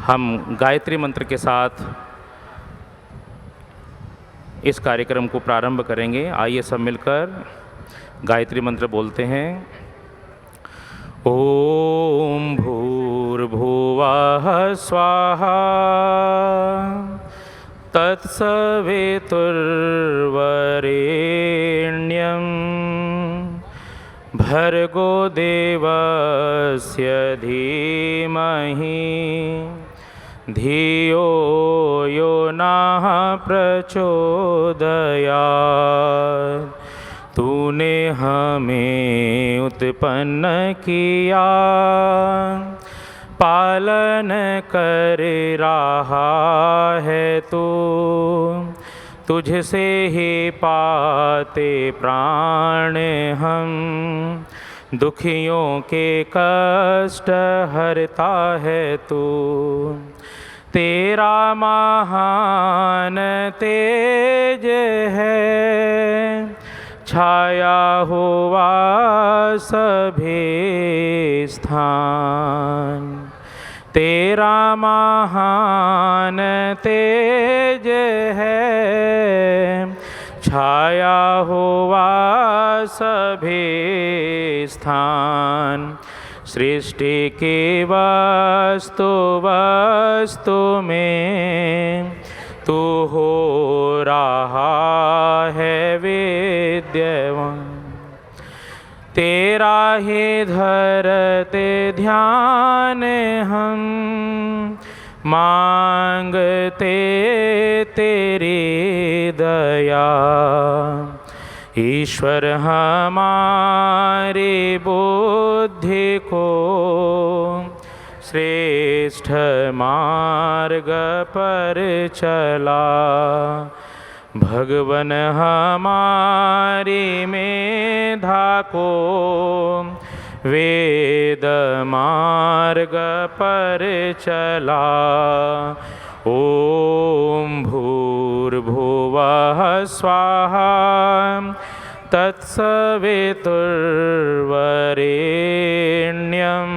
हम गायत्री मंत्र के साथ इस कार्यक्रम को प्रारंभ करेंगे। आइए सब मिलकर गायत्री मंत्र बोलते हैं। ओम भूर्भुवः स्वाहा तत्सवितुर्वरेण्यं भर्गो देवस्य धीमहि धियो यो नः प्रचोदयात्। तूने हमें उत्पन्न किया, पालन कर रहा है तू। तुझसे ही पाते प्राण हम, दुखियों के कष्ट हरता है तू। तेरा महान तेज है, छाया हुआ सभी स्थान। तेरा महान तेज है, छाया हुआ सभी स्थान। सृष्टि की वस्तु वस्तु में तू हो रहा है विद्यमान। तेरा ही धरते ध्यान हम, मांगते तेरी दया। ईश्वर हमारी बुद्धि को श्रेष्ठ मार्ग पर चला। भगवन हमारी मेधा को वेद मार्ग पर चला। ओम भूर्भुवः स्वाहा तत्सवितुर्वरेण्यं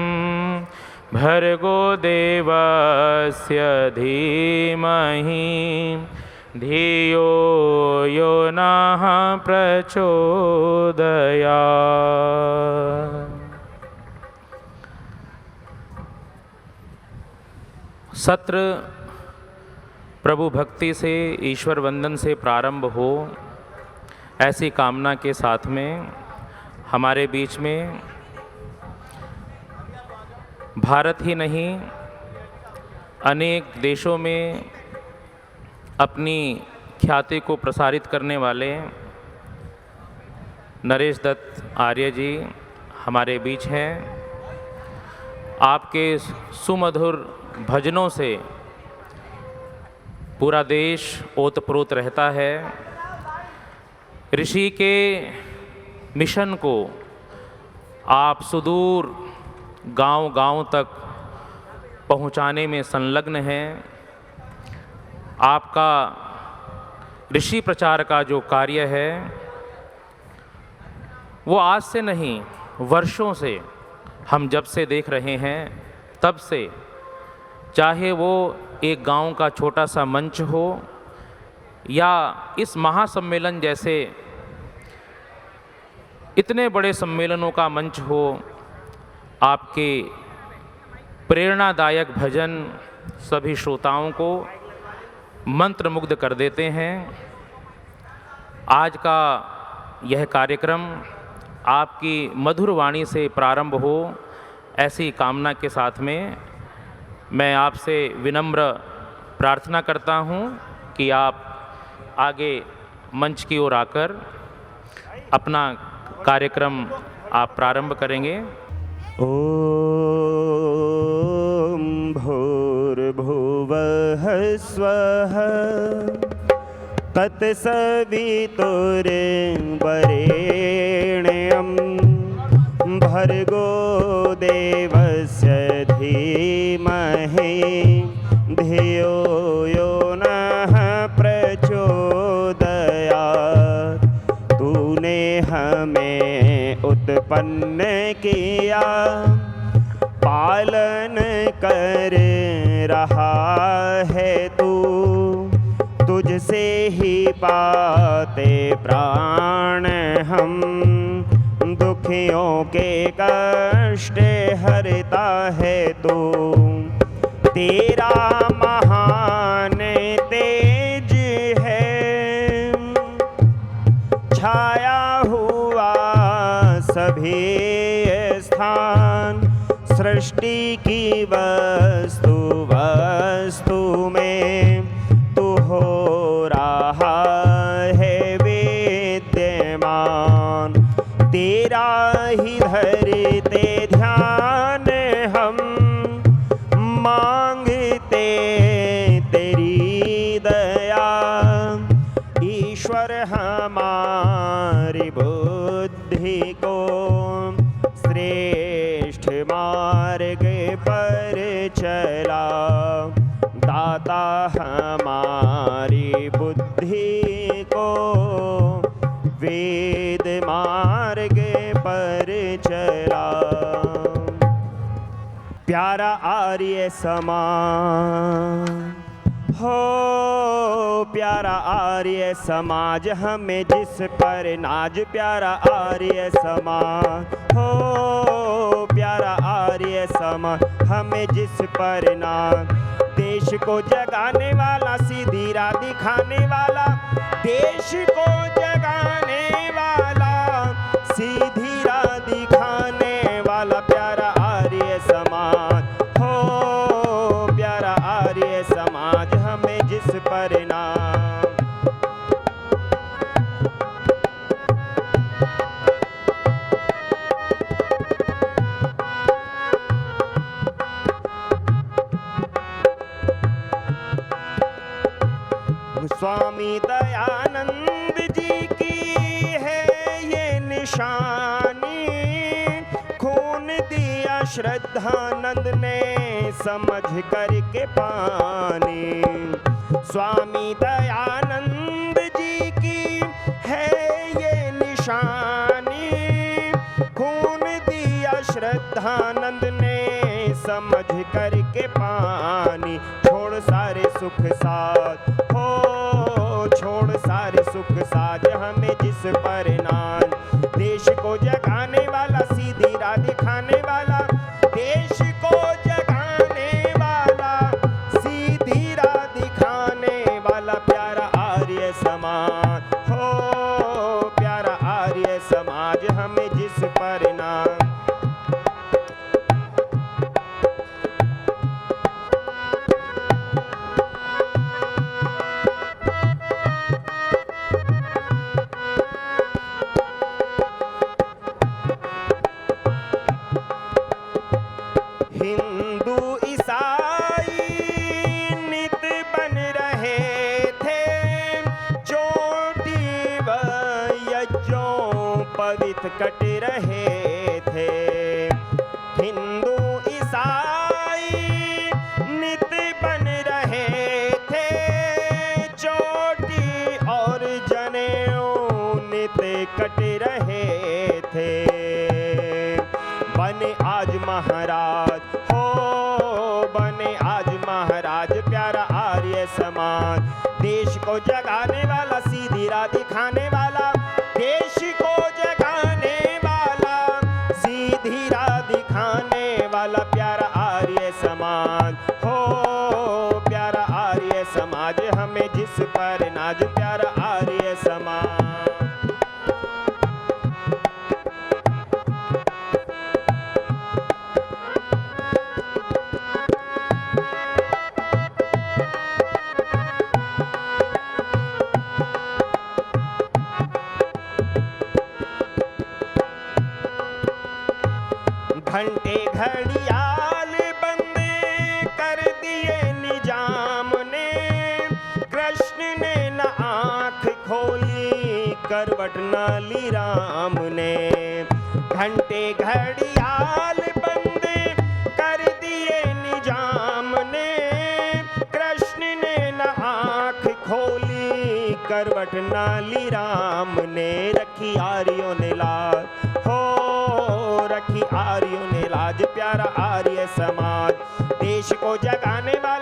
भर्गो देवस्य धीमहि धियो यो नः प्रचोदयात्। सत्र प्रभु भक्ति से, ईश्वर वंदन से प्रारंभ हो, ऐसी कामना के साथ में हमारे बीच में भारत ही नहीं अनेक देशों में अपनी ख्याति को प्रसारित करने वाले नरेश दत्त आर्य जी हमारे बीच हैं। आपके सुमधुर भजनों से पूरा देश ओतप्रोत रहता है। ऋषि के मिशन को आप सुदूर गांव-गांव तक पहुंचाने में संलग्न हैं। आपका ऋषि प्रचार का जो कार्य है वो आज से नहीं, वर्षों से हम जब से देख रहे हैं तब से, चाहे वो एक गांव का छोटा सा मंच हो या इस महासम्मेलन जैसे इतने बड़े सम्मेलनों का मंच हो, आपके प्रेरणादायक भजन सभी श्रोताओं को मंत्रमुग्ध कर देते हैं। आज का यह कार्यक्रम आपकी मधुर वाणी से प्रारंभ हो, ऐसी कामना के साथ में मैं आपसे विनम्र प्रार्थना करता हूं कि आप आगे मंच की ओर आकर अपना कार्यक्रम आप प्रारंभ करेंगे। ओम भूर्भुवः स्वः तत्सवितुर्वरेण्यं भर्गो देवस्य धीमहि धियो यो नः प्रचोदयात्। तूने हमें उत्पन्न किया, पालन कर रहा है तू, तुझसे ही पाते प्राण हम, दुखियों के कष्ट हरता है तू। तेरा महान तेज है, छाया हुआ सभी स्थान, सृष्टि की वस्तु वस्तु में तू हो रहा है विद्यमान। तेरा ही धरते ध्यान हम, मांगते तेरी दया। ईश्वर हमारी बुद्धि को श्रेष्ठ मार्ग पर चला, दाता हमारी बुद्धि को वेद मार्ग पर चला। प्यारा आर्य समाज हो, प्यारा आर्य समाज हमें जिस पर नाज। प्यारा आर्य समाज हो, प्यारा आर्य समाज हमें जिस पर नाज। देश को जगाने वाला, सीधी राह दिखाने वाला, देश को जगाने वाला, सीधी राह दिखाने वाला प्यारा आर्य समाज हो, प्यारा आर्य समाज हमें जिस पर नाम। स्वामी दयानंद जी की है ये निशानी, खून दिया श्रद्धानंद ने समझ करके पानी। स्वामी दयानंद जी की है ये निशानी, खून दिया श्रद्धानंद ने समझ करके पानी। छोड़ सारे सुख साथ हो, छोड़ सारे सुख साज हमें जिस पर नाज। देश को जगाने वाला, सीधी राह दिखाने वाला, देश को जगाने वाला, सीधी राह दिखाने वाला प्यारा आर्य समाज हो, प्यारा आर्य समाज हमें जिस पर नाज। हिंदू ईसाई नित बन रहे थे, चोटी व यज्ञों पवित्र कट रहे थे। हिंदू ईसाई नित बन रहे थे, चोटी और जनेऊ नित कट रहे थे। बने आज महाराज हो, बने आज महाराज प्यारा आर्य समाज। देश को जगाने वाला, सीधी राह दिखाने वाला, देश को जगाने वाला, सीधी राह दिखाने वाला प्यारा आर्य समाज हो, प्यारा आर्य समाज हमें जिस पर नाज। प्यारा आर्य समाज घंटे घड़ियाल बंद कर दिए निजाम ने, कृष्ण ने न आंख खोली करवट न ली राम ने। घंटे घड़ियाल बंद कर दिए निजाम ने, कृष्ण ने न आंख खोली करवट न ली राम ने। रखी आर्यों ने लाज हो, रखी आर्यों ने लाज प्यारा आर्य समाज। देश को जगाने वाला,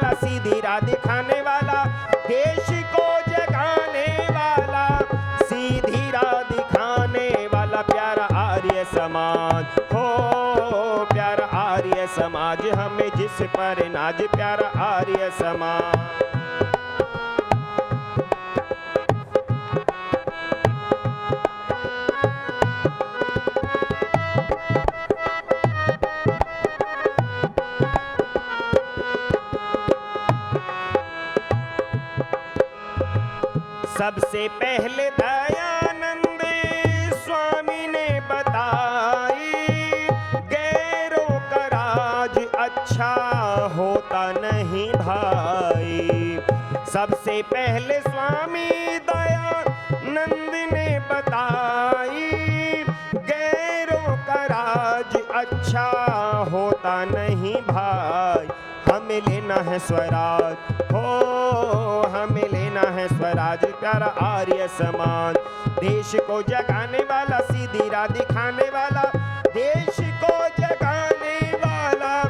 प्यारा आर्य समाज, हमें जिस पर नाज प्यारा आर्य समाज। सबसे पहले दयानंद स्वामी ने बताई, गैरों का राज अच्छा होता नहीं भाई। सबसे पहले स्वामी दयानंद ने बताई, गैरों का राज अच्छा होता नहीं भाई। हमें लेना है स्वराज, हो हमें लेना है स्वराज प्यारा आर्य समाज। देश को जगाने वाला, सीधी राह दिखाने वाला, देश को जगाने वाला,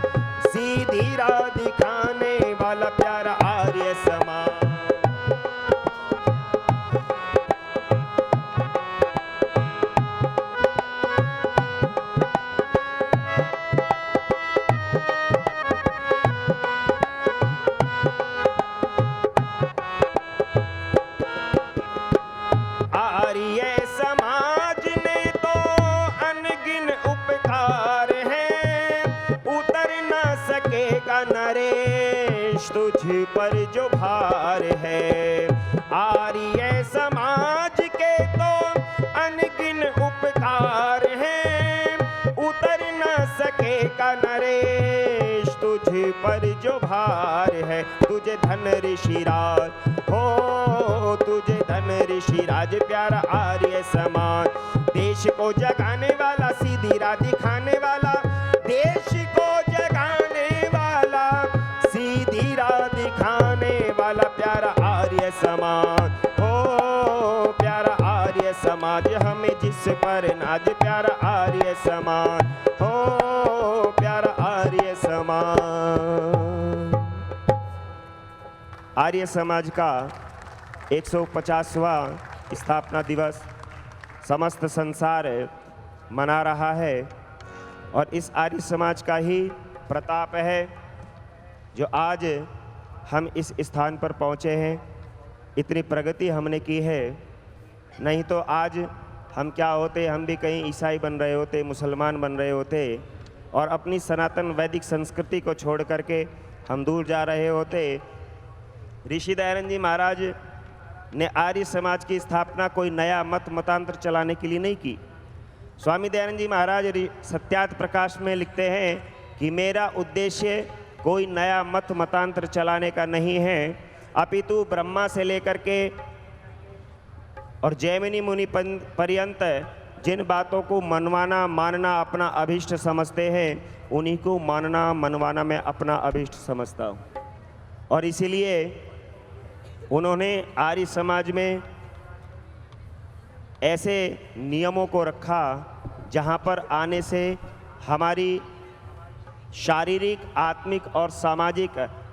सीधी राह दिखाने वाला प्यारा आर्य समाज। आर्य समाज ने तो अनगिन उपकार है, उतर ना सकेगा नरेश तुझ पर जो भार है। आर्य समाज के तो अनगिन उपकार है, उतर ना सकेगा नरेश तुझ पर जो भार है। तुझे धन ऋषि राज, हो तुझे धन ऋषि राज प्यारा आर्य समाज। देश को जगाने वाला, सीधी राह दिखाने वाला, देश को जगाने वाला, सीधी राह दिखाने वाला प्यारा आर्य समाज। हो प्यारा आर्य समाज, हमें जिस पर नाज प्यारा आर्य समाज। हो प्यारा आर्य समाज। आर्य समाज का 150वां स्थापना दिवस समस्त संसार मना रहा है और इस आर्य समाज का ही प्रताप है जो आज हम इस स्थान पर पहुँचे हैं। इतनी प्रगति हमने की है, नहीं तो आज हम क्या होते, हम भी कहीं ईसाई बन रहे होते, मुसलमान बन रहे होते और अपनी सनातन वैदिक संस्कृति को छोड़ करके हम दूर जा रहे होते। ऋषि दयानंद जी महाराज ने आर्य समाज की स्थापना कोई नया मतांतर चलाने के लिए नहीं की। स्वामी दयानंद जी महाराज सत्यार्थ प्रकाश में लिखते हैं कि मेरा उद्देश्य कोई नया मतांतर चलाने का नहीं है, अपितु ब्रह्मा से लेकर के और जैमिनी मुनि पर्यंत जिन बातों को मनवाना मानना अपना अभिष्ट समझते हैं, उन्हीं को मानना मनवाना मैं अपना अभिष्ट समझता हूँ। और इसीलिए उन्होंने आर्य समाज में ऐसे नियमों को रखा जहाँ पर आने से हमारी शारीरिक, आत्मिक और सामाजिक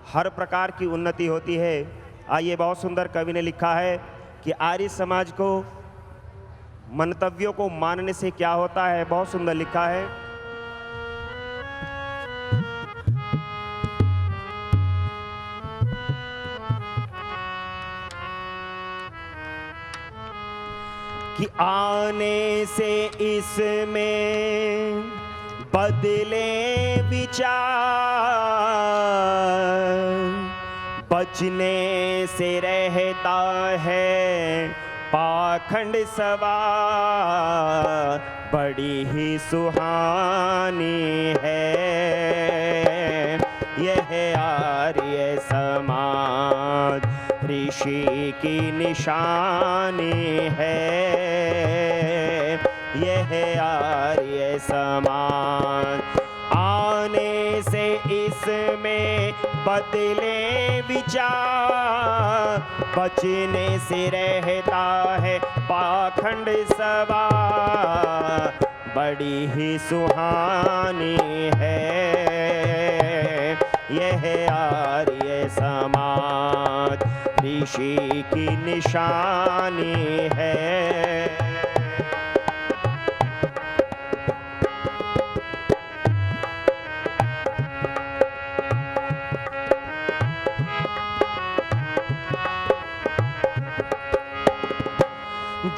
हर प्रकार की उन्नति होती है। आइए, बहुत सुंदर कवि ने लिखा है कि आर्य समाज को मंतव्यों को मानने से क्या होता है। बहुत सुंदर लिखा है कि आने से इसमें बदले विचार, बचने से रहता है पाखंड सवार, बड़ी ही सुहानी है यह आर्य समाज, ऋषि की निशानी है यह आर्य समाज। आने से इसमें बदले विचार, बचने से रहता है पाखंड सवार, बड़ी ही सुहानी है यह आर्य समाज, ऋषि की निशानी है।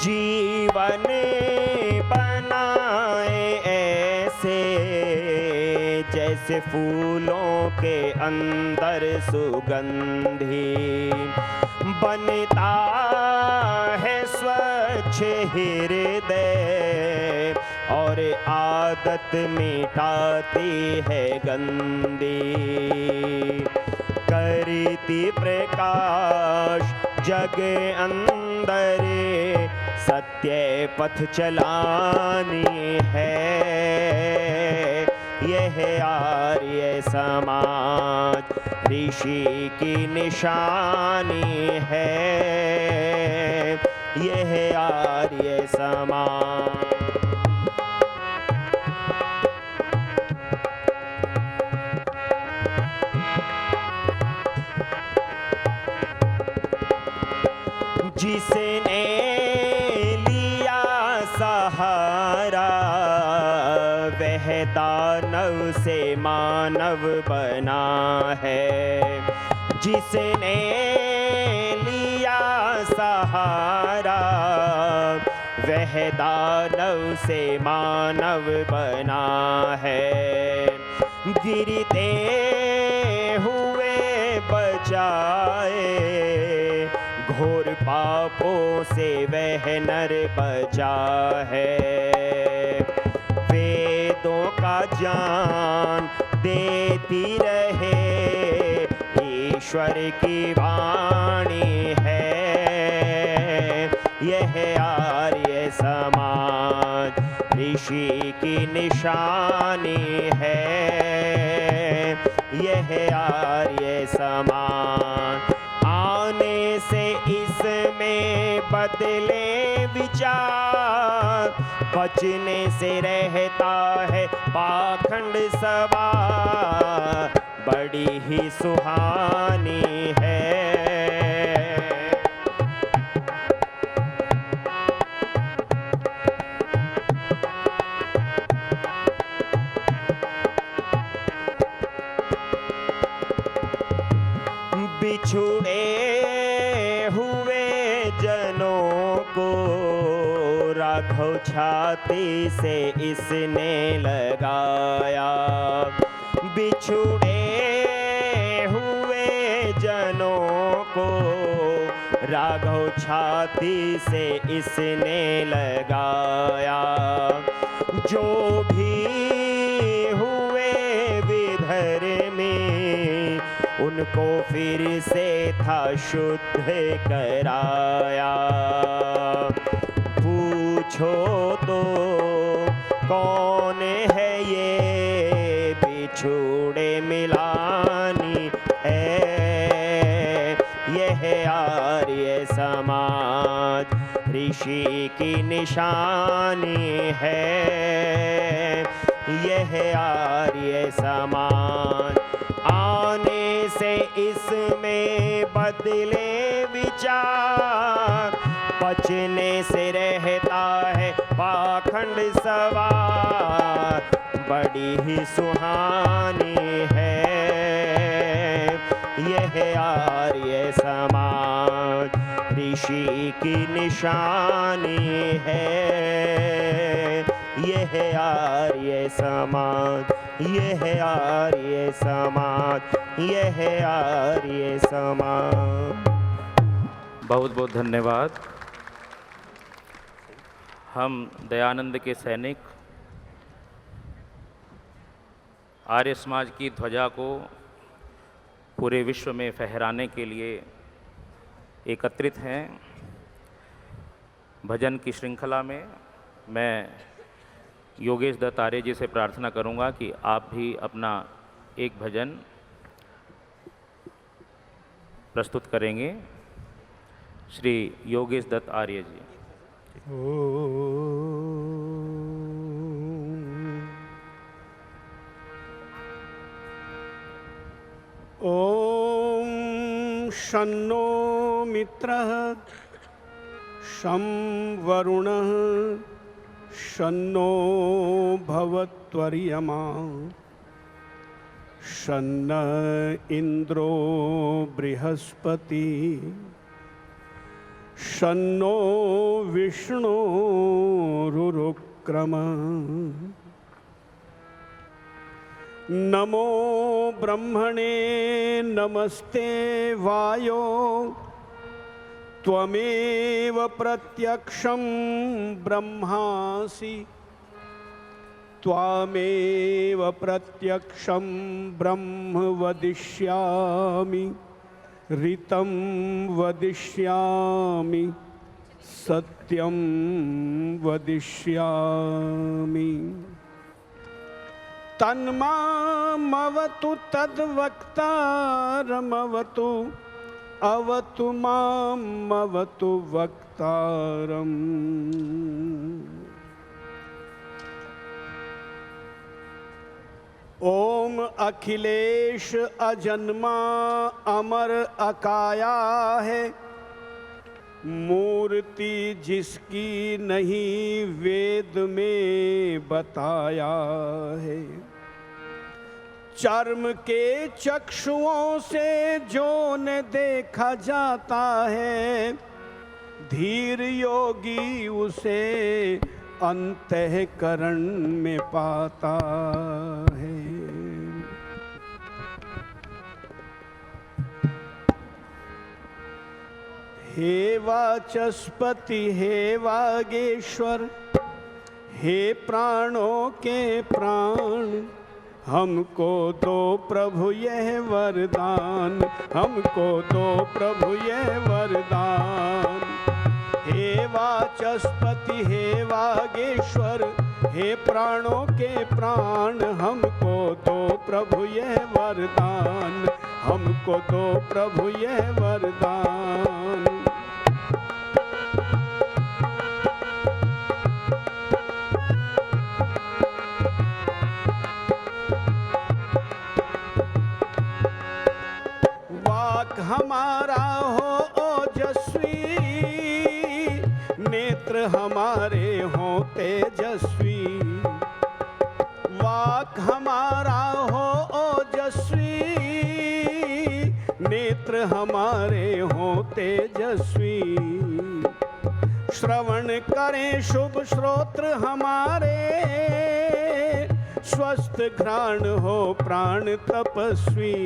जीवन बनाए ऐसे जैसे फूलों के अंदर सुगंधी, बनता है स्वच्छ हृदय और आदत मिटाती है गंदी, करती प्रकाश जग अंदर सत्य पथ चलानी है, यह आर्य समाज ऋषि की निशानी है, यह आर्य समाज। जिसने लिया सहारा वह दानव से मानव बना है, जिसने लिया सहारा वह दानव से मानव बना है, गिरते हुए बचाए घोर पापों से वह नर बचा है, वेदों का ज्ञान देती रहे ईश्वर की वाणी है, यह आर्य समाज ऋषि की निशानी है, यह आर्य समाज। आने से इसमें बदले विचार, बचने से रहता है पाखंड सवार, बड़ी ही सुहानी है। बिछुड़े हुए जनों को राघव छाती से इसने लगाया, बिछुड़े हुए जनों को राघव छाती से इसने लगाया, जो भी हुए विधर्मी उनको फिर से था शुद्ध कराया, पूछो तो कौन है ये बिछुड़े मिलानी है, यह आर्य समाज ऋषि की निशानी है, यह आर्य समाज। आने से इसमें बदले विचार, बचने से रहता है पाखंड सवार, बड़ी ही सुहानी है, यह आर्य समाज ऋषि की निशानी है, यह आर्य समाज, यह आर्य समाज, यह आर्य समाज। बहुत बहुत धन्यवाद। हम दयानंद के सैनिक आर्य समाज की ध्वजा को पूरे विश्व में फहराने के लिए एकत्रित हैं। भजन की श्रृंखला में मैं योगेश दत्त आर्य जी से प्रार्थना करूंगा कि आप भी अपना एक भजन प्रस्तुत करेंगे। श्री योगेश दत्त आर्य जी। ओम शन्नो मित्रः शं वरुणः शन्नो भवत्वर्यमा शन्न इंद्रो बृहस्पति शन्नो विष्णुरुक्रमः। नमो ब्रह्मणे नमस्ते वायो त्वमेव प्रत्यक्षं ब्रह्मासि त्वामेव प्रत्यक्षं ब्रह्म वदिष्यामि ऋतं वदिष्यामि सत्यं वदिष्यामि। तन्मामवतु तद्वक्तारमवतु अवतु मामवतु वक्तारम्। ओम अखिलेश अजन्मा अमर अकाया है, मूर्ति जिसकी नहीं वेद में बताया है। चर्म के चक्षुओं से जो न देखा जाता है, धीर योगी उसे अंतःकरण में पाता है। हे वाचस्पति हे वागेश्वर, हे प्राणों के प्राण, हमको दो प्रभु यह वरदान, हमको दो प्रभु यह वरदान। हे वाचस्पति हे वागेश्वर, हे प्राणों के प्राण, हमको दो प्रभु यह वरदान, हमको दो प्रभु यह वरदान। वाक हमारा हो ओजस्वी, नेत्र हमारे हों तेजस्वी। वाक हमारा हो ओजस्वी, नेत्र हमारे हों तेजस्वी। श्रवण करें शुभ श्रोत्र हमारे, स्वस्थ घ्राण हो प्राण तपस्वी।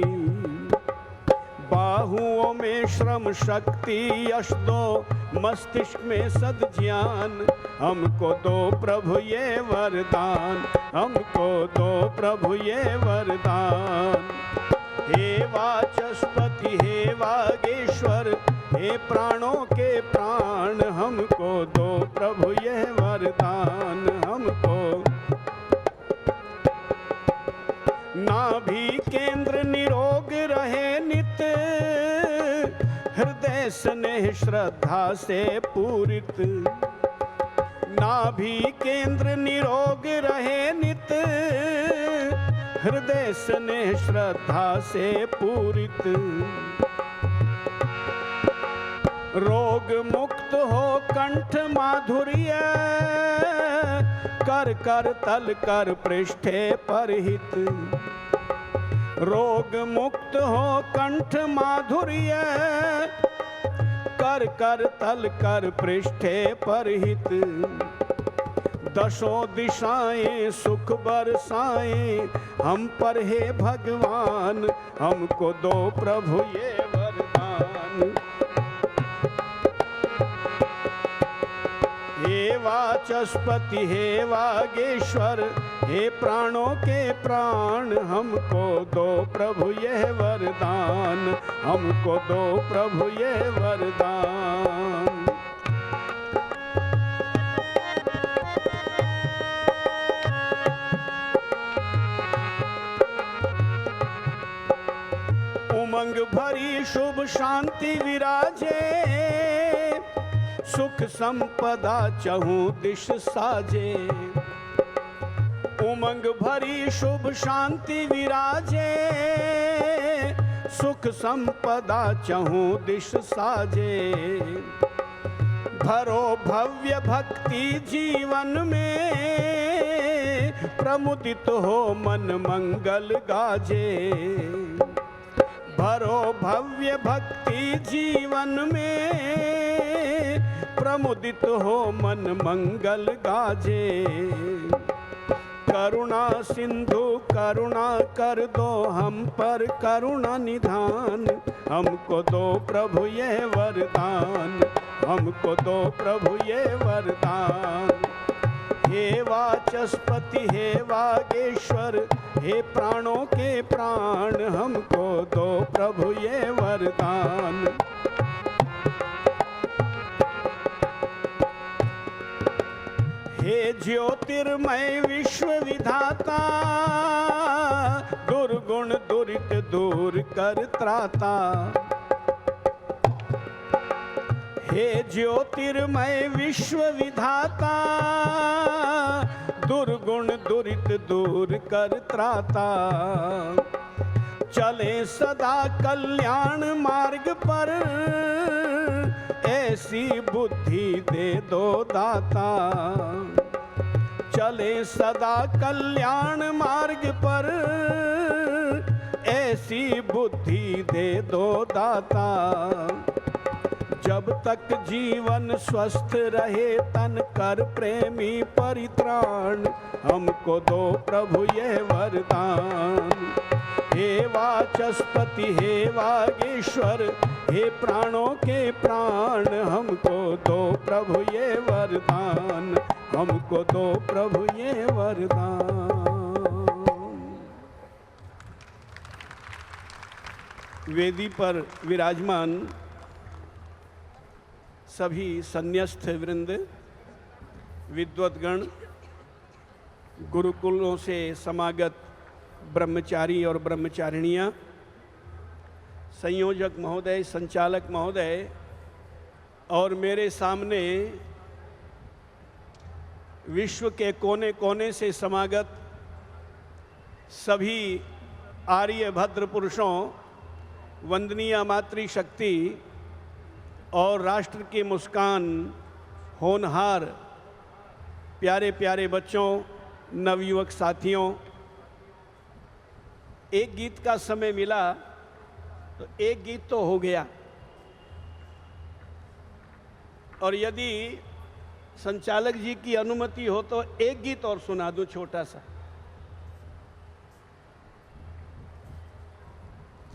बाहुओं में श्रम शक्ति यश दो, मस्तिष्क में सद्ज्ञान, हमको दो प्रभु ये वरदान, हमको दो प्रभु ये वरदान। हे वाचस्पति हे वागेश्वर, हे प्राणों के प्राण, हमको दो प्रभु ये वरदान, हमको। नाभि केंद्र निरोग रहे नित, हृदय स्नेह श्रद्धा से पूरित। नाभि केंद्र निरोग रहे नित, हृदय स्नेह श्रद्धा से पूरित। रोग मुक्त हो कंठ माधुर्य, कर कर तल कर पृष्ठे परहित। रोग मुक्त हो कंठ माधुर्य, कर कर तल कर पृष्ठे परहित। दशों दिशाएं सुख बरसाएं हम पर हे भगवान, हमको दो प्रभु ये वरदान। हे वाचस्पति हे वागेश्वर, हे प्राणों के प्राण, हमको दो प्रभु यह वरदान, हमको दो प्रभु यह वरदान। उमंग भरी शुभ शांति विराजे, सुख संपदा चहूं दिश साजे। उमंग भरी शुभ शांति विराजे, सुख संपदा चहूं दिश साजे। भरो भव्य भक्ति जीवन में, प्रमुदित हो मन मंगल गाजे। भरो भव्य भक्ति जीवन में, प्रमुदित हो मन मंगल गाजे। करुणा सिंधु करुणा कर दो हम पर करुणा निधान, हमको दो प्रभु ये वरदान, हमको दो प्रभु ये वरदान। हे वाचस्पति हे वागेश्वर हे प्राणों के प्राण, हमको दो प्रभु ये वरदान। हे ज्योतिर्मय विश्व विधाता, दुर्गुण दुरित दूर कर त्राता। हे ज्योतिर्मय विश्व विधाता, दुर्गुण दुरित दूर कर त्राता। चले सदा कल्याण मार्ग पर, ऐसी बुद्धि दे दो दाता। चले सदा कल्याण मार्ग पर, ऐसी बुद्धि दे दो दाता। जब तक जीवन स्वस्थ रहे तन कर प्रेमी परित्राण, हमको दो प्रभु ये वरदान। हे वाचस्पति हे वागेश्वर हे प्राणों के प्राण, हमको दो प्रभु ये वरदान, हमको दो प्रभु ये वरदान। वेदी पर विराजमान सभी सन्यस्त वृंद, विद्वद्गण, गुरुकुलों से समागत ब्रह्मचारी और ब्रह्मचारिणियाँ, संयोजक महोदय, संचालक महोदय और मेरे सामने विश्व के कोने कोने से समागत सभी आर्य भद्र पुरुषों, वंदनीय मातृशक्ति और राष्ट्र की मुस्कान, होनहार प्यारे प्यारे बच्चों, नवयुवक साथियों, एक गीत का समय मिला तो एक गीत तो हो गया, और यदि संचालक जी की अनुमति हो तो एक गीत और सुना दूं छोटा सा।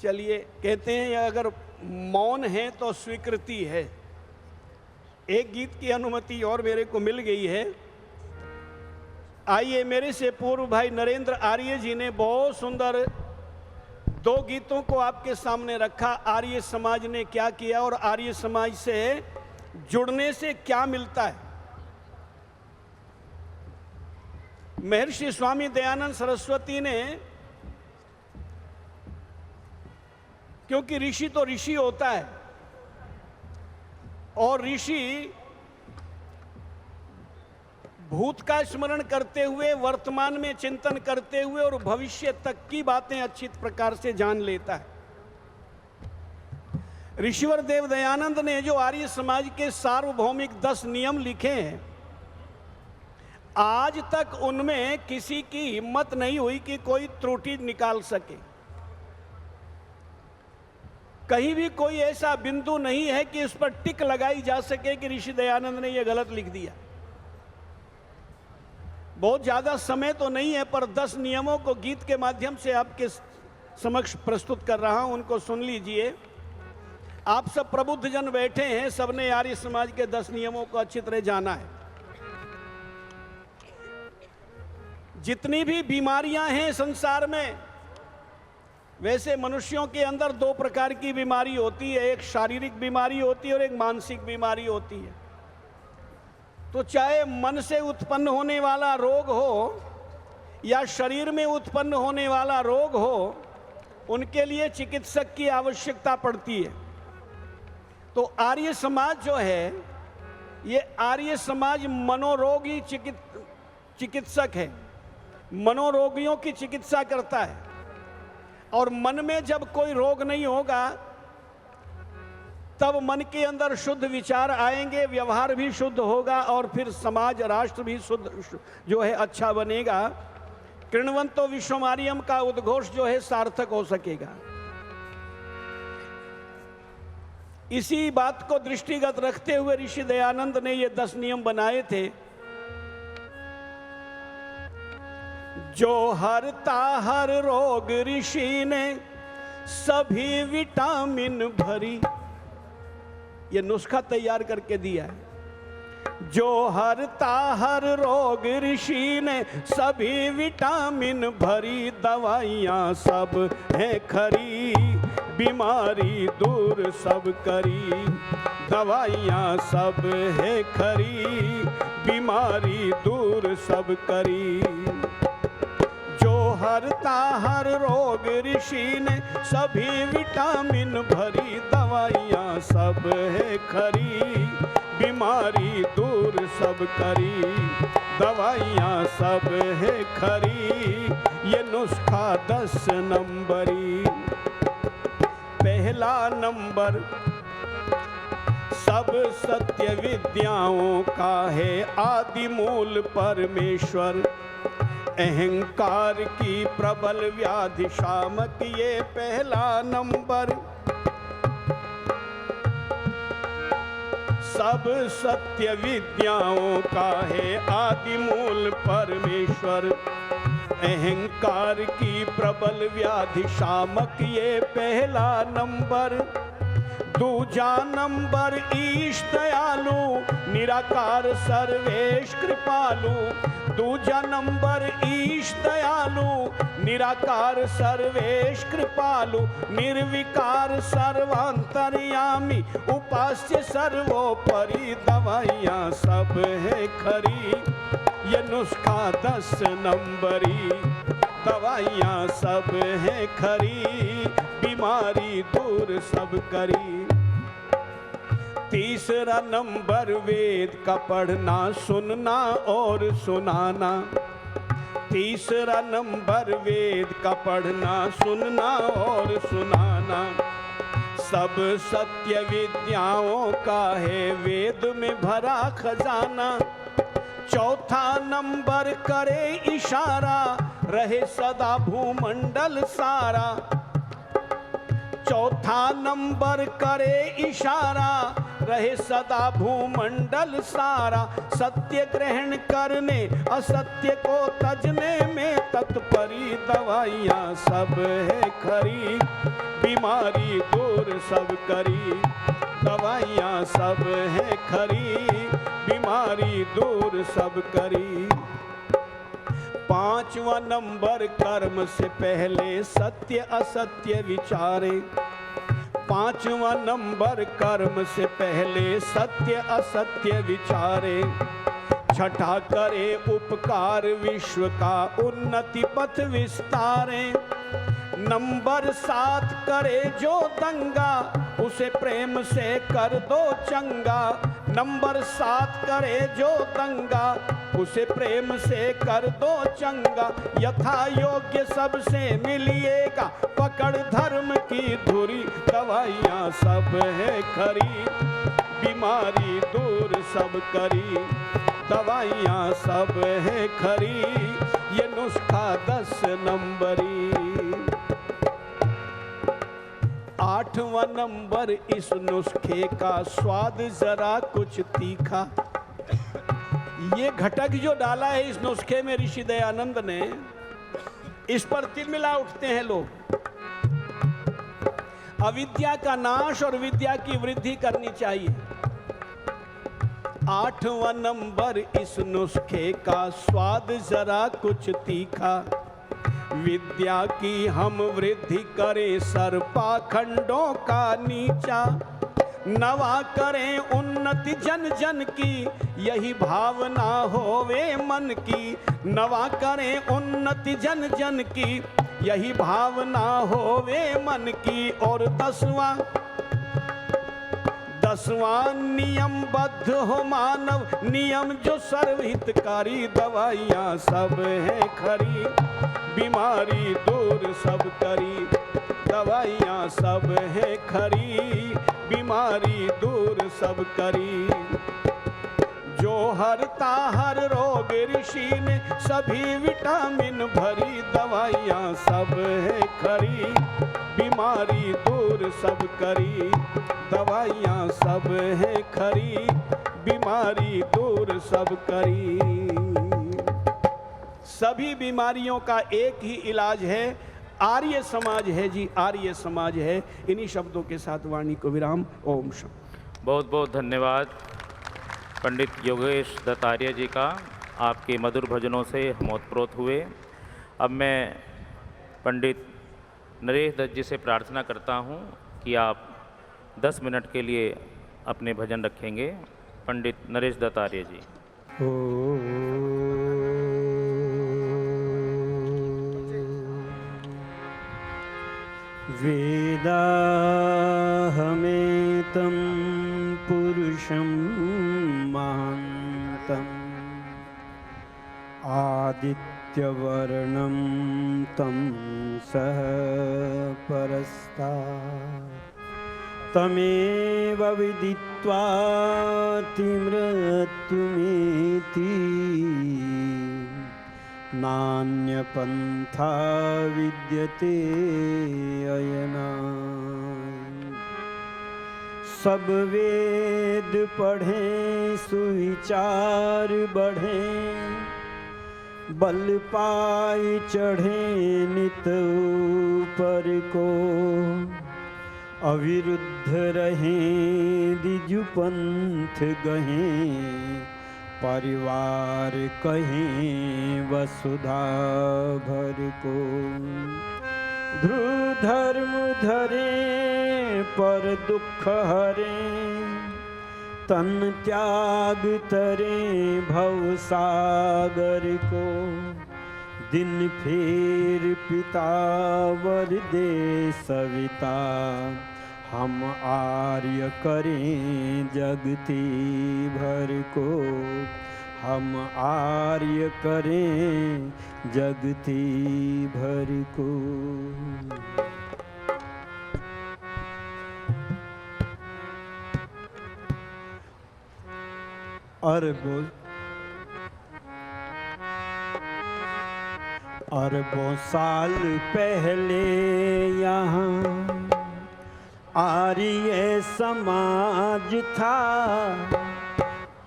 चलिए, कहते हैं अगर मौन है तो स्वीकृति है। एक गीत की अनुमति और मेरे को मिल गई है। आइए, मेरे से पूर्व भाई नरेंद्र आर्य जी ने बहुत सुंदर दो गीतों को आपके सामने रखा। आर्य समाज ने क्या किया और आर्य समाज से जुड़ने से क्या मिलता है। महर्षि स्वामी दयानंद सरस्वती ने, क्योंकि ऋषि तो ऋषि होता है और ऋषि भूत का स्मरण करते हुए, वर्तमान में चिंतन करते हुए और भविष्य तक की बातें अच्छी प्रकार से जान लेता है। ऋषिवर देव दयानंद ने जो आर्य समाज के सार्वभौमिक 10 नियम लिखे हैं, आज तक उनमें किसी की हिम्मत नहीं हुई कि कोई त्रुटि निकाल सके। कहीं भी कोई ऐसा बिंदु नहीं है कि इस पर टिक लगाई जा सके कि ऋषि दयानंद ने यह गलत लिख दिया। बहुत ज़्यादा समय तो नहीं है, पर 10 नियमों को गीत के माध्यम से आपके समक्ष प्रस्तुत कर रहा हूं, उनको सुन लीजिए। आप सब प्रबुद्ध जन बैठे हैं, सबने आर्य समाज के 10 नियमों को अच्छी तरह जाना है। जितनी भी बीमारियां हैं संसार में, वैसे मनुष्यों के अंदर 2 प्रकार की बीमारी होती है, एक शारीरिक बीमारी होती है और एक मानसिक बीमारी होती है। तो चाहे मन से उत्पन्न होने वाला रोग हो या शरीर में उत्पन्न होने वाला रोग हो, उनके लिए चिकित्सक की आवश्यकता पड़ती है। तो आर्य समाज जो है, ये आर्य समाज मनोरोगी चिकित्सक है, मनोरोगियों की चिकित्सा करता है। और मन में जब कोई रोग नहीं होगा, तब मन के अंदर शुद्ध विचार आएंगे, व्यवहार भी शुद्ध होगा और फिर समाज, राष्ट्र भी शुद्ध जो है अच्छा बनेगा। कृण्वन्तो विश्वमार्यम का उद्घोष जो है सार्थक हो सकेगा। इसी बात को दृष्टिगत रखते हुए ऋषि दयानंद ने ये 10 नियम बनाए थे। जो हरता हर रोग ऋषि ने सभी विटामिन भरी, ये नुस्खा तैयार करके दिया है। जो हरता हर रोग ऋषि ने सभी विटामिन भरी, दवाइयाँ सब है खरी, बीमारी दूर सब करी, दवाइयाँ सब है खरी, बीमारी दूर सब करी। जो हरता हर रोग ऋषि ने सभी विटामिन भरी, दवाइयाँ सब है खरी, बीमारी दूर सब करी, दवाइयाँ सब है खरी। ये नुस्खा 10 नंबरी। पहला नंबर, सब सत्य विद्याओं का है आदि मूल परमेश्वर, अहंकार की प्रबल व्याधि शामक, ये पहला नंबर। सब सत्य विद्याओं का है आदि मूल परमेश्वर, अहंकार की प्रबल व्याधि शामक, ये पहला नंबर। दूजा नंबर, ईश दयालु निराकार सर्वेश कृपालु। दूजा नंबर, ईश दयालु निराकार सर्वेश कृपालु, निर्विकार सर्वांतर्यामी, उपास्य सर्वोपरि, दवाइयाँ सब है खरी। ये नुस्खा 10 नंबरी। दवाइयाँ सब है खरी, बीमारी दूर सब करी। तीसरा नंबर, वेद का पढ़ना सुनना और सुनाना। तीसरा नंबर, वेद का पढ़ना सुनना और सुनाना। सब सत्य विद्याओं का है वेद में भरा खजाना। चौथा नंबर, करे इशारा रहे सदा भूमंडल सारा। चौथा नंबर, करे इशारा रहे सदा भूमंडल सारा। सत्य ग्रहण करने असत्य को तजने में तत्परी, दवाइयाँ सब है खरी, बीमारी दूर सब करी। दवाइयाँ सब है खरी, बीमारी दूर सब करी। पांचवा नंबर, कर्म से पहले सत्य असत्य विचारे। पांचवा नंबर, कर्म से पहले सत्य असत्य विचारे। छठा, करे उपकार विश्व का उन्नति पथ विस्तारे। नंबर 7, करे जो दंगा उसे प्रेम से कर दो चंगा। नंबर 7, करे जो दंगा उसे प्रेम से कर दो चंगा। यथा योग्य सबसे मिलिएगा, पकड़ धर्म की धुरी। दवाइयाँ सब है खरी, बीमारी दूर सब करी। दवाइयाँ सब है खरी, ये नुस्खा 10 नंबरी। 8वां नंबर, इस नुस्खे का स्वाद जरा कुछ तीखा। ये घटक जो डाला है इस नुस्खे में ऋषि दयानंद ने, इस पर तिलमिला उठते हैं लोग। अविद्या का नाश और विद्या की वृद्धि करनी चाहिए। 8वां नंबर, इस नुस्खे का स्वाद जरा कुछ तीखा। विद्या की हम वृद्धि करें, सर पाखंडों का नीचा। नवा करें उन्नति जन जन की, यही भावना होवे मन की। नवा करें उन्नति जन जन की, यही भावना होवे मन की। और 10वां नियम बद्ध हो मानव, नियम जो सर्वहितकारी। दवाइयाँ सब है खरी, बीमारी दूर सब करी। दवाइयाँ सब है खरी, बीमारी दूर सब करी। जो हरता हर रोग ऋषि ने, सभी विटामिन भरी दवाइयाँ सब है खरी, बीमारी दूर सब करी, दवाइयाँ सब है खरी, बीमारी दूर सब करी। सभी बीमारियों का एक ही इलाज है, आर्य समाज है जी, आर्य समाज है। इन्हीं शब्दों के साथ वाणी को विराम। ओम शांति। बहुत बहुत धन्यवाद पंडित योगेश दत्त आर्य जी का। आपके मधुर भजनों से हम ओतप्रोत हुए। अब मैं पंडित नरेश दत्त जी से प्रार्थना करता हूं कि आप 10 मिनट के लिए अपने भजन रखेंगे। पंडित नरेश दत्त आर्य जी। वेदाहमेतं पुरुषं महान्तम् आदित्यवर्णं तं सह परस्तात् तमेव विदित्वा मृत्युमेति नान्यपन्था विद्यते अयनाय। सब वेद पढ़ें सुविचार बढ़ें, बल पाए चढ़ें नित ऊपर को, अविरुद्ध रहें द्विजु पंथ गहें, परिवार कहें वसुधा भर को। ध्रुव धर्म धरें पर दुख हरें, तन त्याग तरें भव सागर को, दिन फेर पिता वर दे सविता, हम आर्य करें जगती भर को, हम आर्य करें जगती भर को। अरबों साल पहले यहाँ आर्य समाज था,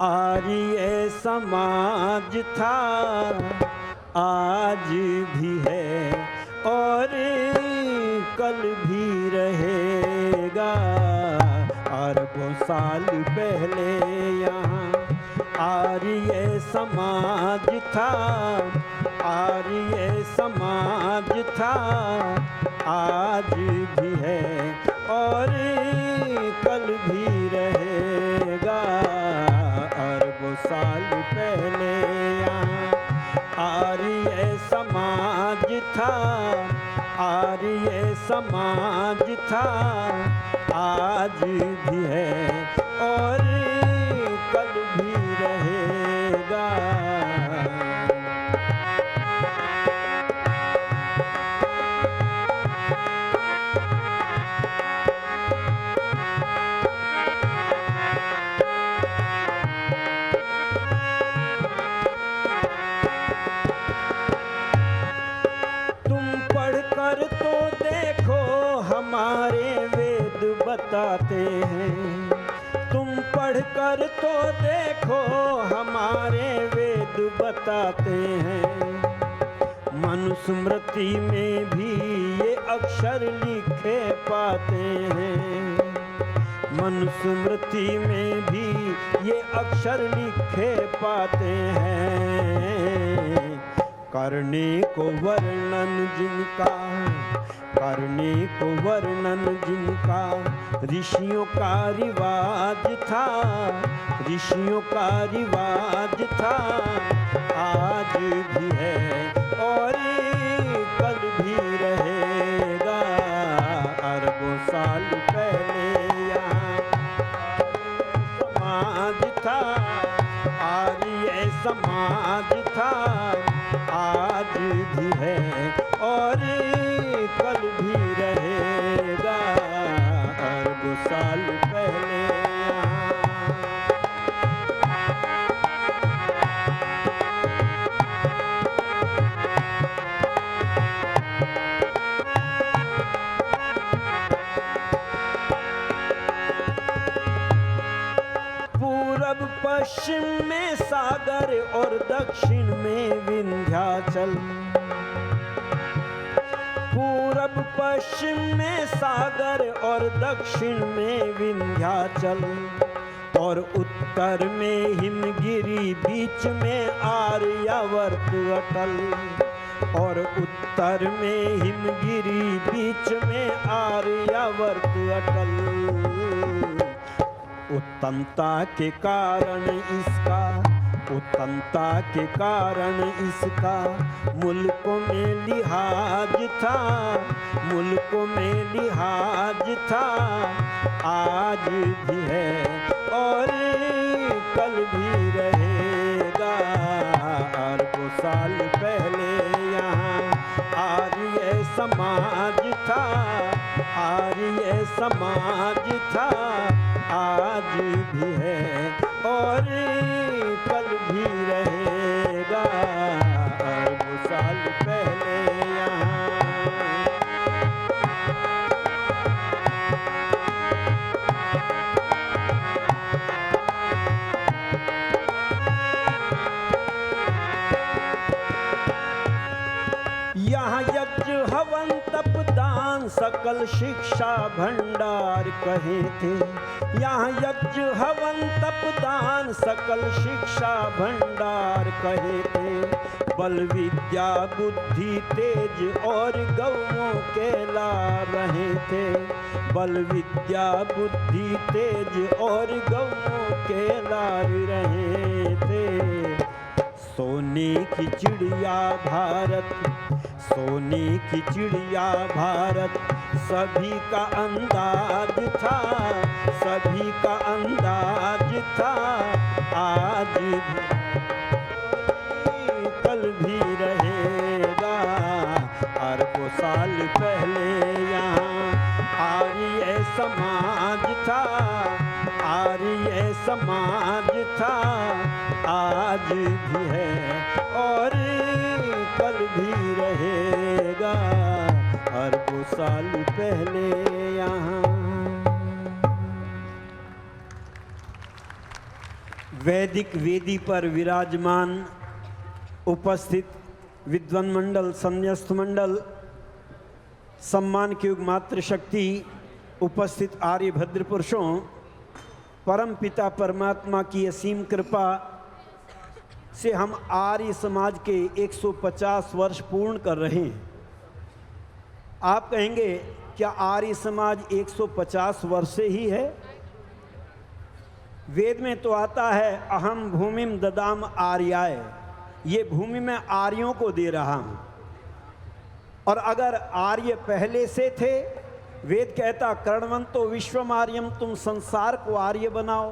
आर्य समाज था, आज भी है और कल भी रहेगा। अरबों साल पहले यहाँ आर्य समाज था, आर्य समाज था, आज भी है और कल भी रहेगा। अरबों साल पहले यहाँ आर्य समाज था, आर्य समाज था, आज भी है और कल भी रहेगा। हमारे वेद बताते हैं, तुम पढ़कर तो देखो हमारे वेद बताते हैं। मनुस्मृति में भी ये अक्षर लिखे पाते हैं, मनुस्मृति में भी ये अक्षर लिखे पाते हैं। करने को वर्णन जिनका, करने को वर्णन जिनका ऋषियों का रिवाज था, ऋषियों का रिवाज था, आज भी है और कल भी रहेगा। अरबों साल पहले यहाँ समाज था, आर्य समाज था, आज भी है और कल भी रहेगा। अरबों साल पहले पश्चिम में सागर और दक्षिण में विंध्याचल, पूरब पश्चिम में सागर और दक्षिण में विंध्याचल, और उत्तर में हिमगिरी, बीच में आर्यावर्त अटल, और उत्तर में हिमगिरी, बीच में आर्यावर्त अटल। उत्तमता के कारण इसका, उत्तमता के कारण इसका मुल्कों में लिहाज था, मुल्कों में लिहाज था, आज भी है और कल भी रहेगा। अरबों साल पहले यहाँ आर्य समाज था, आर्य समाज था, आज भी है और कल भी रहेगा। अरबों साल पहले यहाँ यज्ञ हवन तप दान सकल शिक्षा भंडार कहे थे। यहाँ यज्ञ हवन तप दान सकल शिक्षा भंडार कहे थे। बल विद्या बुद्धि तेज और गौओं के ला रहे थे। बल विद्या बुद्धि तेज और गौओं के ला रहे थे। सोने की चिड़िया भारत, सोने की चिड़िया भारत, सभी का अंदाज था, सभी का अंदाज था। आज भी कल भी रहेगा। अरबों साल पहले यहाँ आर्य समाज था, आर्य समाज था, आज भी है और कल भी रहेगा। अरबों साल पहले यहाँ वैदिक वेदी पर विराजमान उपस्थित विद्वान मंडल, संन्यास्त मंडल, सम्मान की युग मातृशक्ति, उपस्थित आर्य भद्र पुरुषों, परम पिता परमात्मा की असीम कृपा से हम आर्य समाज के 150 वर्ष पूर्ण कर रहे हैं। आप कहेंगे क्या आर्य समाज 150 वर्ष से ही है? वेद में तो आता है अहम भूमिम ददाम आर्याय, ये भूमि मैं आर्यों को दे रहा हूं। और अगर आर्य पहले से थे, वेद कहता कर्णवंतो विश्वम आर्यम, तुम संसार को आर्य बनाओ।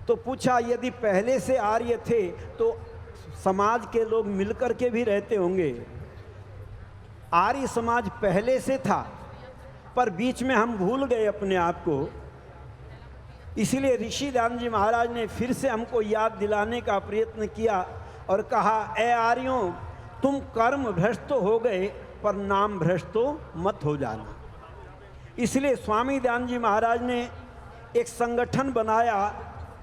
तो पूछा यदि पहले से आर्य थे तो समाज के लोग मिलकर के भी रहते होंगे। आर्य समाज पहले से था पर बीच में हम भूल गए अपने आप को। इसलिए ऋषि दान जी महाराज ने फिर से हमको याद दिलाने का प्रयत्न किया और कहा, ए आर्यों, तुम कर्म भ्रष्ट तो हो गए पर नाम भ्रष्ट तो मत हो जाना। इसलिए स्वामी दान जी महाराज ने एक संगठन बनाया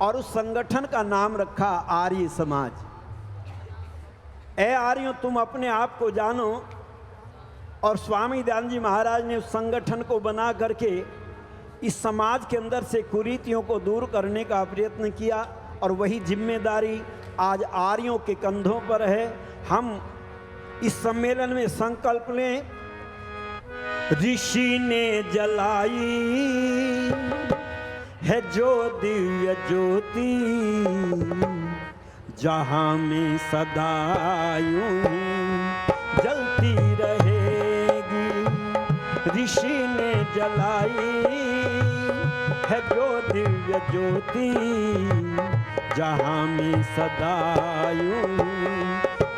और उस संगठन का नाम रखा आर्य समाज। ए आर्यों, तुम अपने आप को जानो। और स्वामी दान जी महाराज ने उस संगठन को बना करके इस समाज के अंदर से कुरीतियों को दूर करने का प्रयत्न किया और वही जिम्मेदारी आज आर्यों के कंधों पर है। हम इस सम्मेलन में संकल्प लें, ऋषि ने जलाई है जो दिव्य ज्योति, जहां में सदा यूं जलती रहेगी। ऋषि ने जलाई है जो दिव्य ज्योति, जहां में सदा यूं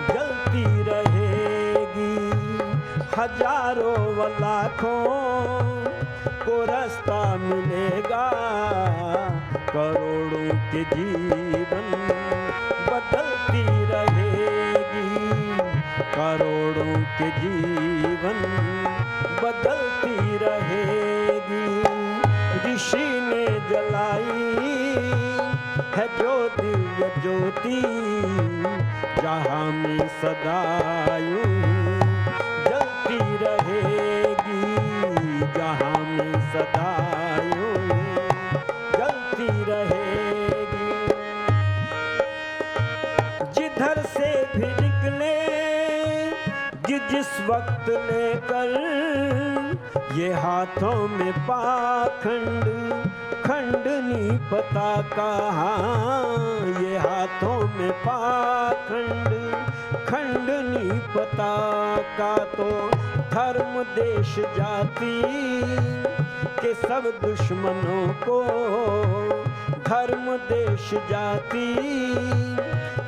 जलती रहेगी। हजारों व लाखों को रास्ता मिलेगा, करोड़ों के जीवन बदलती रहेगी। करोड़ों के जीवन बदलती रहेगी। ऋषि ने जलाई है जो दिव्य ज्योति, जहाँ में सदा यूं जलती रहेगी, जहाँ में सदा यूं जलती रहेगी। जिधर से भी निकले जिस वक्त लेकर ये हाथों में पाखंड, खंडनी पता कहाँ, ये हाथों में पाखंड, खंडनी पता का तो धर्म देश जाति के सब दुश्मनों को, धर्म देश जाति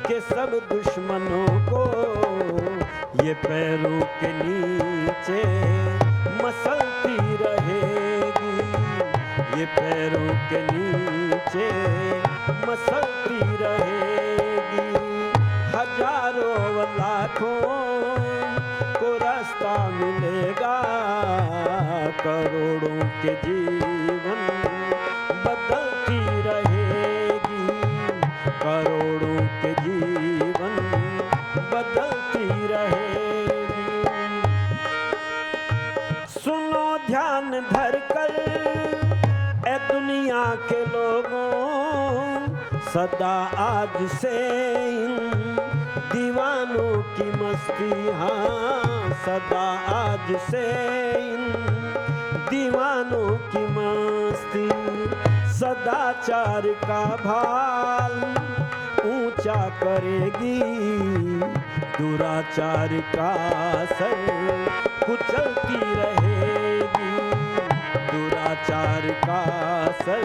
के सब दुश्मनों को ये पैरों के नीचे मसलती रहेगी, ये पैरों के नीचे मसलती रहेगी। हजारों व लाखों को रास्ता मिलेगा, करोड़ों के जीवन बदलती रहेगी, करोड़ों के जीवन बदलती रहेगी। सुनो ध्यान धर कर ए दुनिया के लोगों, सदा आज से इन दीवानों की मस्ती, हाँ सदा आज से इन दीवानों की मस्ती, सदाचार का भाल ऊंचा करेगी, दुराचार का सर कुचलती रहेगी, दुराचार का सर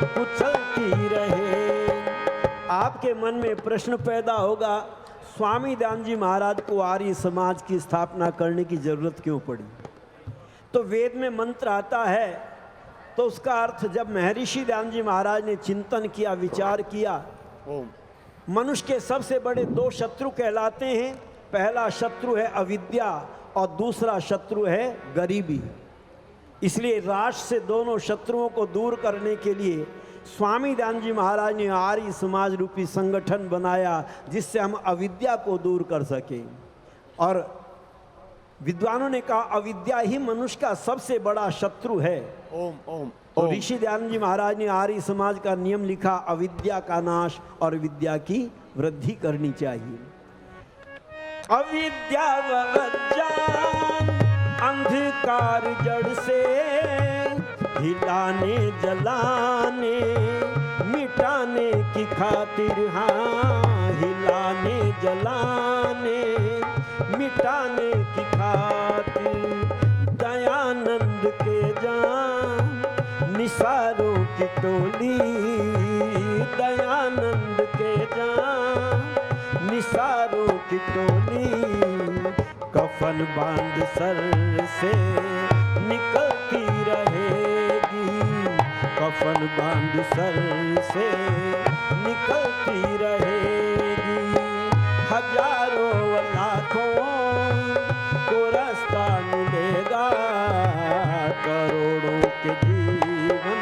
कुचलती रहेगी। आपके मन में प्रश्न पैदा होगा, स्वामी दयानंद जी महाराज को आर्य समाज की स्थापना करने की जरूरत क्यों पड़ी? तो वेद में मंत्र आता है, तो उसका अर्थ जब महर्षि दयानंद जी महाराज ने चिंतन किया, विचार किया, मनुष्य के सबसे बड़े दो शत्रु कहलाते हैं, पहला शत्रु है अविद्या और दूसरा शत्रु है गरीबी। इसलिए राष्ट्र से दोनों शत्रुओं को दूर करने के लिए स्वामी दयानंद जी महाराज ने आर्य समाज रूपी संगठन बनाया, जिससे हम अविद्या को दूर कर सकें। और विद्वानों ने कहा अविद्या ही मनुष्य का सबसे बड़ा शत्रु है। ओम ओम तो ऋषि दयानंद जी महाराज ने आर्य समाज का नियम लिखा, अविद्या का नाश और विद्या की वृद्धि करनी चाहिए। अविद्या व अज्ञान अंधकार जड़ से हिलाने जलाने मिटाने की खातिर, हाँ हिलाने जलाने मिटाने की खातिर, दयानंद के जान निसारों की टोली, दयानंद के जान निसारों की टोली, कफन बांध सर से निकलती रहेगी, कफन बांध सर से निकलती रहेगी। हजारों व लाखों को रास्ता मिलेगा, करोड़ों के जीवन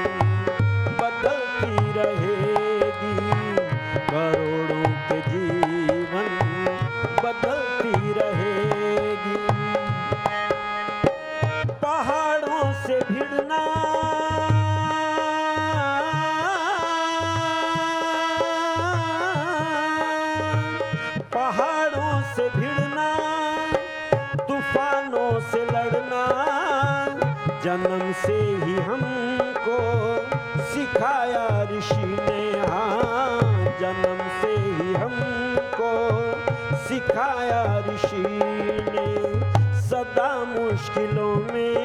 बदलती रहेगी, करोड़ों के जीवन बदलती रहेगी। पहाड़ों से भिड़ना पहाड़ों से भिड़ना, तूफानों से लड़ना, जन्म से ही हमको सिखाया ऋषि ने, हाँ जन्म से ही हमको सिखाया ऋषि ने। सदा मुश्किलों में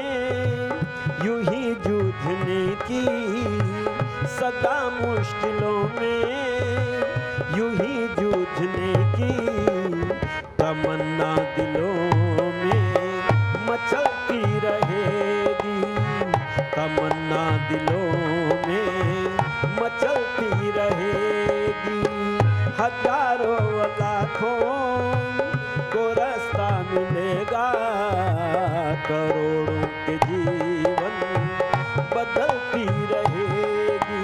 यूं ही जूझने की, सदा मुश्किलों में यूं ही जूझने की, तमन्ना दिलों में मचलती रहेगी, तमन्ना दिलों में मचलती रहेगी। हजारों लाखों को रास्ता मिलेगा, करोड़ों के जीवन बदलती रहेगी,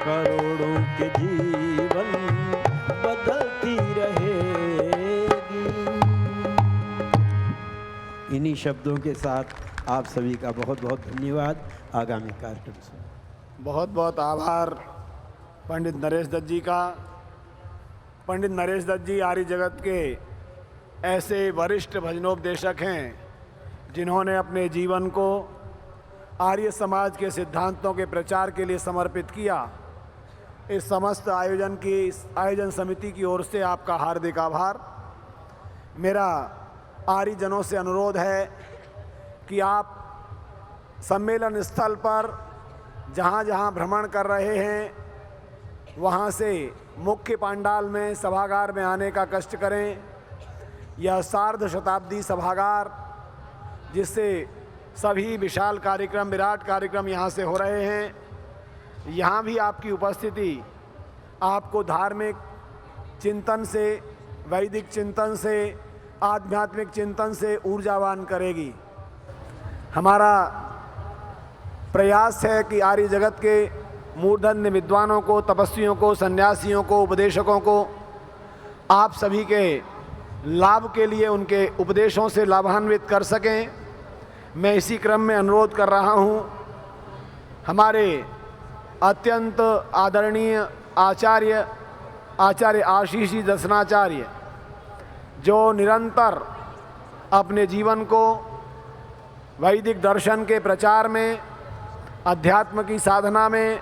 करोड़ों के शब्दों के साथ आप सभी का बहुत बहुत धन्यवाद। आगामी कार्यक्रम से बहुत बहुत आभार पंडित नरेश दत्त जी का। पंडित नरेश दत्त जी आर्य जगत के ऐसे वरिष्ठ भजनोपदेशक हैं जिन्होंने अपने जीवन को आर्य समाज के सिद्धांतों के प्रचार के लिए समर्पित किया। इस समस्त आयोजन समिति की ओर से आपका हार्दिक आभार। मेरा आर्य जनों से अनुरोध है कि आप सम्मेलन स्थल पर जहाँ जहाँ भ्रमण कर रहे हैं वहाँ से मुख्य पंडाल में सभागार में आने का कष्ट करें। यह सार्ध शताब्दी सभागार जिससे सभी विशाल कार्यक्रम, विराट कार्यक्रम यहाँ से हो रहे हैं, यहाँ भी आपकी उपस्थिति आपको धार्मिक चिंतन से, वैदिक चिंतन से, आध्यात्मिक चिंतन से ऊर्जावान करेगी। हमारा प्रयास है कि आर्य जगत के मूर्धन्य विद्वानों को, तपस्वियों को, सन्यासियों को, उपदेशकों को आप सभी के लाभ के लिए उनके उपदेशों से लाभान्वित कर सकें। मैं इसी क्रम में अनुरोध कर रहा हूँ हमारे अत्यंत आदरणीय आचार्य आशीष जी दर्शनाचार्य, जो निरंतर अपने जीवन को वैदिक दर्शन के प्रचार में, अध्यात्म की साधना में,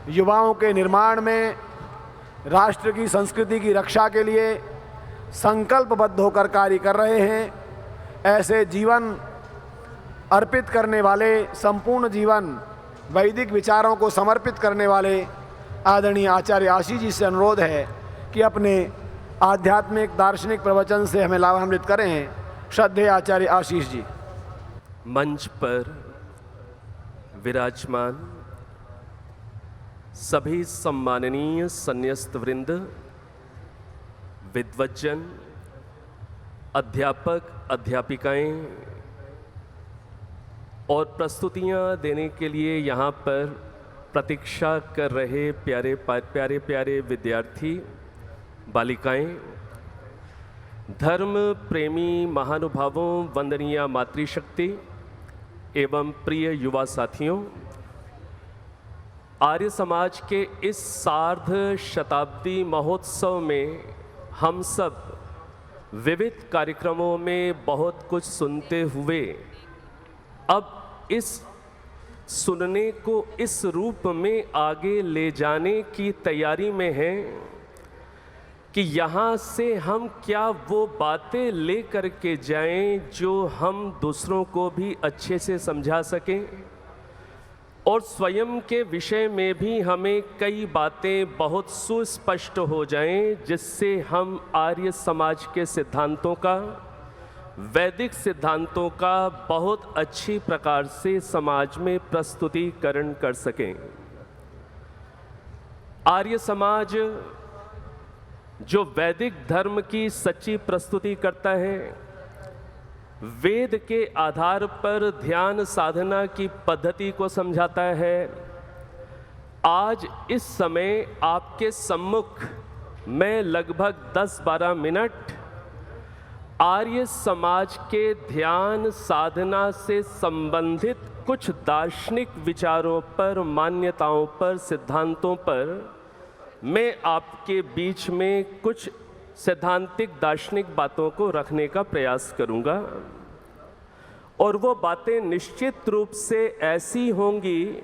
युवाओं के निर्माण में, राष्ट्र की संस्कृति की रक्षा के लिए संकल्पबद्ध होकर कार्य कर रहे हैं। ऐसे जीवन अर्पित करने वाले, संपूर्ण जीवन वैदिक विचारों को समर्पित करने वाले आदरणीय आचार्य आशीष जी से अनुरोध है कि अपने आध्यात्मिक दार्शनिक प्रवचन से हमें लाभान्वित करें। श्रद्धेय आचार्य आशीष जी। मंच पर विराजमान सभी सम्माननीय सन्यस्त वृंद, विद्वज्जन, अध्यापक, अध्यापिकाएं और प्रस्तुतियां देने के लिए यहाँ पर प्रतीक्षा कर रहे प्यारे प्यारे विद्यार्थी, बालिकाएं, धर्म प्रेमी महानुभावों, वंदनीय मातृशक्ति एवं प्रिय युवा साथियों, आर्य समाज के इस सार्ध शताब्दी महोत्सव में हम सब विविध कार्यक्रमों में बहुत कुछ सुनते हुए अब इस सुनने को इस रूप में आगे ले जाने की तैयारी में हैं कि यहाँ से हम क्या वो बातें ले कर के जाएं जो हम दूसरों को भी अच्छे से समझा सकें और स्वयं के विषय में भी हमें कई बातें बहुत सुस्पष्ट हो जाएं, जिससे हम आर्य समाज के सिद्धांतों का, वैदिक सिद्धांतों का बहुत अच्छी प्रकार से समाज में प्रस्तुतिकरण कर सकें। आर्य समाज जो वैदिक धर्म की सच्ची प्रस्तुति करता है, वेद के आधार पर ध्यान साधना की पद्धति को समझाता है, आज इस समय आपके सम्मुख मैं लगभग 10-12 मिनट आर्य समाज के ध्यान साधना से संबंधित कुछ दार्शनिक विचारों पर, मान्यताओं पर, सिद्धांतों पर मैं आपके बीच में कुछ सैद्धांतिक दार्शनिक बातों को रखने का प्रयास करूंगा और वो बातें निश्चित रूप से ऐसी होंगी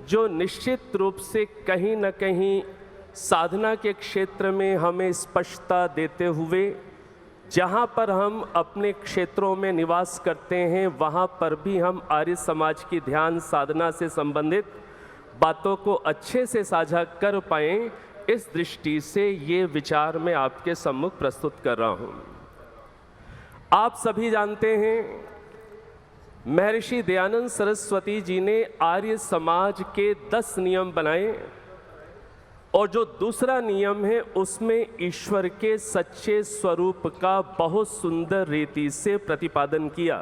जो निश्चित रूप से कहीं न कहीं साधना के क्षेत्र में हमें स्पष्टता देते हुए, जहाँ पर हम अपने क्षेत्रों में निवास करते हैं वहाँ पर भी हम आर्य समाज की ध्यान साधना से संबंधित बातों को अच्छे से साझा कर पाएँ, इस दृष्टि से ये विचार मैं आपके सम्मुख प्रस्तुत कर रहा हूँ। आप सभी जानते हैं महर्षि दयानंद सरस्वती जी ने आर्य समाज के 10 नियम बनाए और जो दूसरा नियम है उसमें ईश्वर के सच्चे स्वरूप का बहुत सुंदर रीति से प्रतिपादन किया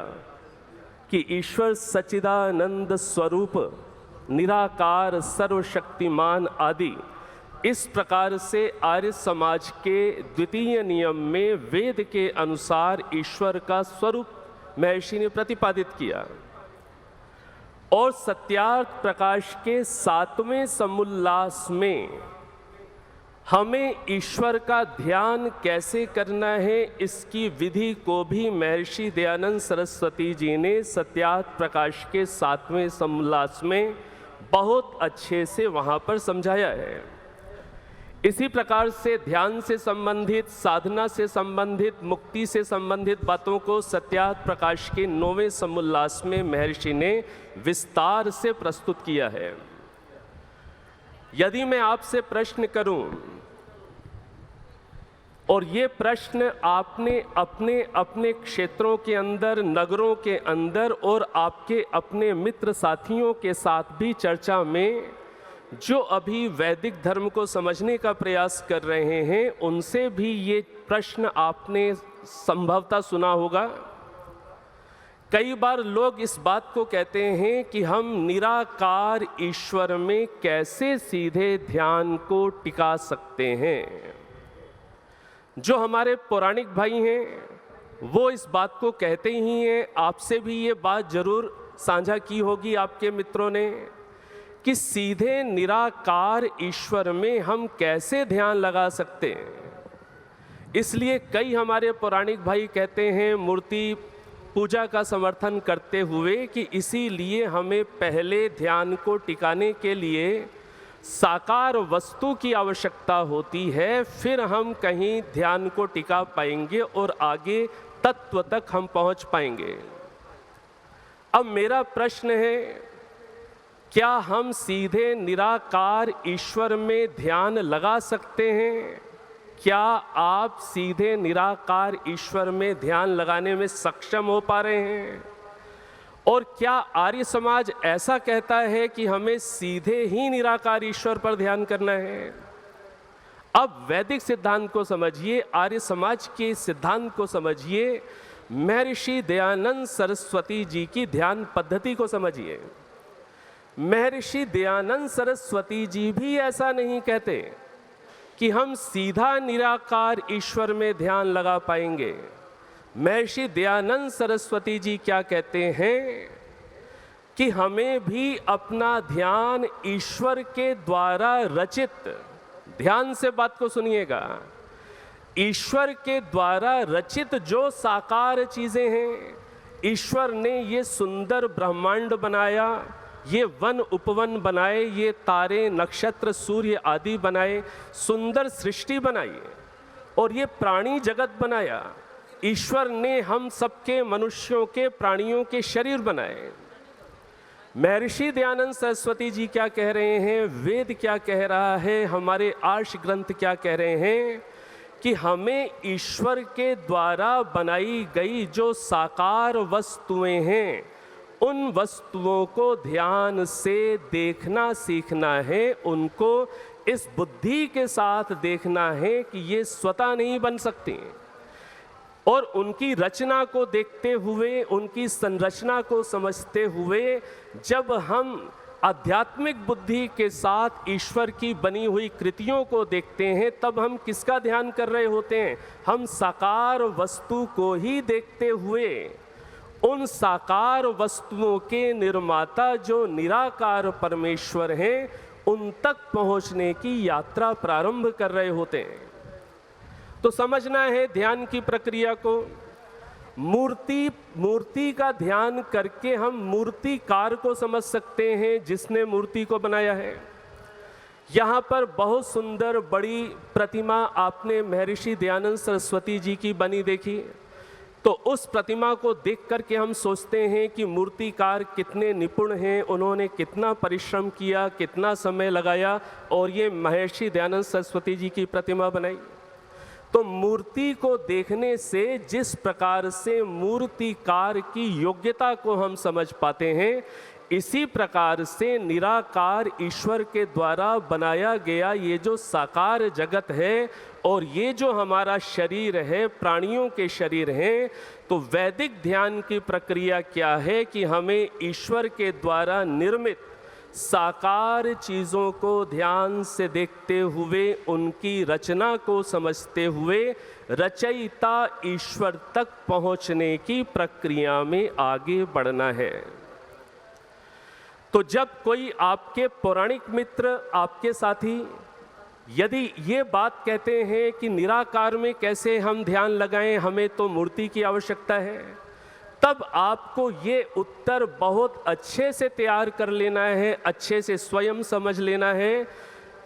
कि ईश्वर सच्चिदानंद स्वरूप, निराकार, सर्वशक्तिमान आदि। इस प्रकार से आर्य समाज के द्वितीय नियम में वेद के अनुसार ईश्वर का स्वरूप महर्षि ने प्रतिपादित किया। और सत्यार्थ प्रकाश के 7वें समुल्लास में हमें ईश्वर का ध्यान कैसे करना है, इसकी विधि को भी महर्षि दयानंद सरस्वती जी ने सत्यार्थ प्रकाश के 7वें समुल्लास में बहुत अच्छे से वहाँ पर समझाया है। इसी प्रकार से ध्यान से संबंधित, साधना से संबंधित, मुक्ति से संबंधित बातों को सत्यार्थ प्रकाश के 9वें समुल्लास में महर्षि ने विस्तार से प्रस्तुत किया है। यदि मैं आपसे प्रश्न करूं और ये प्रश्न आपने अपने अपने क्षेत्रों के अंदर, नगरों के अंदर और आपके अपने मित्र साथियों के साथ भी चर्चा में जो अभी वैदिक धर्म को समझने का प्रयास कर रहे हैं, उनसे भी ये प्रश्न आपने संभवतः सुना होगा। कई बार लोग इस बात को कहते हैं कि हम निराकार ईश्वर में कैसे सीधे ध्यान को टिका सकते हैं। जो हमारे पौराणिक भाई हैं वो इस बात को कहते ही हैं, आपसे भी ये बात जरूर साझा की होगी आपके मित्रों ने, कि सीधे निराकार ईश्वर में हम कैसे ध्यान लगा सकते हैं। इसलिए कई हमारे पौराणिक भाई कहते हैं, मूर्ति पूजा का समर्थन करते हुए, कि इसीलिए हमें पहले ध्यान को टिकाने के लिए साकार वस्तु की आवश्यकता होती है, फिर हम कहीं ध्यान को टिका पाएंगे और आगे तत्व तक हम पहुंच पाएंगे। अब मेरा प्रश्न है, क्या हम सीधे निराकार ईश्वर में ध्यान लगा सकते हैं? क्या आप सीधे निराकार ईश्वर में ध्यान लगाने में सक्षम हो पा रहे हैं? और क्या आर्य समाज ऐसा कहता है कि हमें सीधे ही निराकार ईश्वर पर ध्यान करना है? अब वैदिक सिद्धांत को समझिए, आर्य समाज के सिद्धांत को समझिए, महर्षि दयानंद सरस्वती जी की ध्यान पद्धति को समझिए। महर्षि दयानंद सरस्वती जी भी ऐसा नहीं कहते कि हम सीधा निराकार ईश्वर में ध्यान लगा पाएंगे। महर्षि दयानंद सरस्वती जी क्या कहते हैं कि हमें भी अपना ध्यान ईश्वर के द्वारा रचित, ध्यान से बात को सुनिएगा, ईश्वर के द्वारा रचित जो साकार चीजें हैं, ईश्वर ने ये सुंदर ब्रह्मांड बनाया, ये वन उपवन बनाए, ये तारे नक्षत्र सूर्य आदि बनाए, सुंदर सृष्टि बनाई और ये प्राणी जगत बनाया। ईश्वर ने हम सबके, मनुष्यों के, प्राणियों के शरीर बनाए। महर्षि दयानंद सरस्वती जी क्या कह रहे हैं, वेद क्या कह रहा है, हमारे आर्ष ग्रंथ क्या कह रहे हैं कि हमें ईश्वर के द्वारा बनाई गई जो साकार वस्तुएं हैं, उन वस्तुओं को ध्यान से देखना सीखना है। उनको इस बुद्धि के साथ देखना है कि ये स्वतः नहीं बन सकती, और उनकी रचना को देखते हुए, उनकी संरचना को समझते हुए, जब हम आध्यात्मिक बुद्धि के साथ ईश्वर की बनी हुई कृतियों को देखते हैं, तब हम किसका ध्यान कर रहे होते हैं? हम साकार वस्तु को ही देखते हुए उन साकार वस्तुओं के निर्माता जो निराकार परमेश्वर हैं, उन तक पहुंचने की यात्रा प्रारंभ कर रहे होते हैं। तो समझना है ध्यान की प्रक्रिया को। मूर्ति का ध्यान करके हम मूर्तिकार को समझ सकते हैं, जिसने मूर्ति को बनाया है। यहाँ पर बहुत सुंदर बड़ी प्रतिमा आपने महर्षि दयानंद सरस्वती जी की बनी देखी, तो उस प्रतिमा को देख करके हम सोचते हैं कि मूर्तिकार कितने निपुण हैं, उन्होंने कितना परिश्रम किया, कितना समय लगाया और ये महर्षि दयानंद सरस्वती जी की प्रतिमा बनाई। तो मूर्ति को देखने से जिस प्रकार से मूर्तिकार की योग्यता को हम समझ पाते हैं, इसी प्रकार से निराकार ईश्वर के द्वारा बनाया गया ये जो साकार जगत है और ये जो हमारा शरीर है, प्राणियों के शरीर हैं, तो वैदिक ध्यान की प्रक्रिया क्या है कि हमें ईश्वर के द्वारा निर्मित साकार चीज़ों को ध्यान से देखते हुए उनकी रचना को समझते हुए रचयिता ईश्वर तक पहुँचने की प्रक्रिया में आगे बढ़ना है। तो जब कोई आपके पौराणिक मित्र, आपके साथी यदि ये बात कहते हैं कि निराकार में कैसे हम ध्यान लगाएं, हमें तो मूर्ति की आवश्यकता है, तब आपको ये उत्तर बहुत अच्छे से तैयार कर लेना है, अच्छे से स्वयं समझ लेना है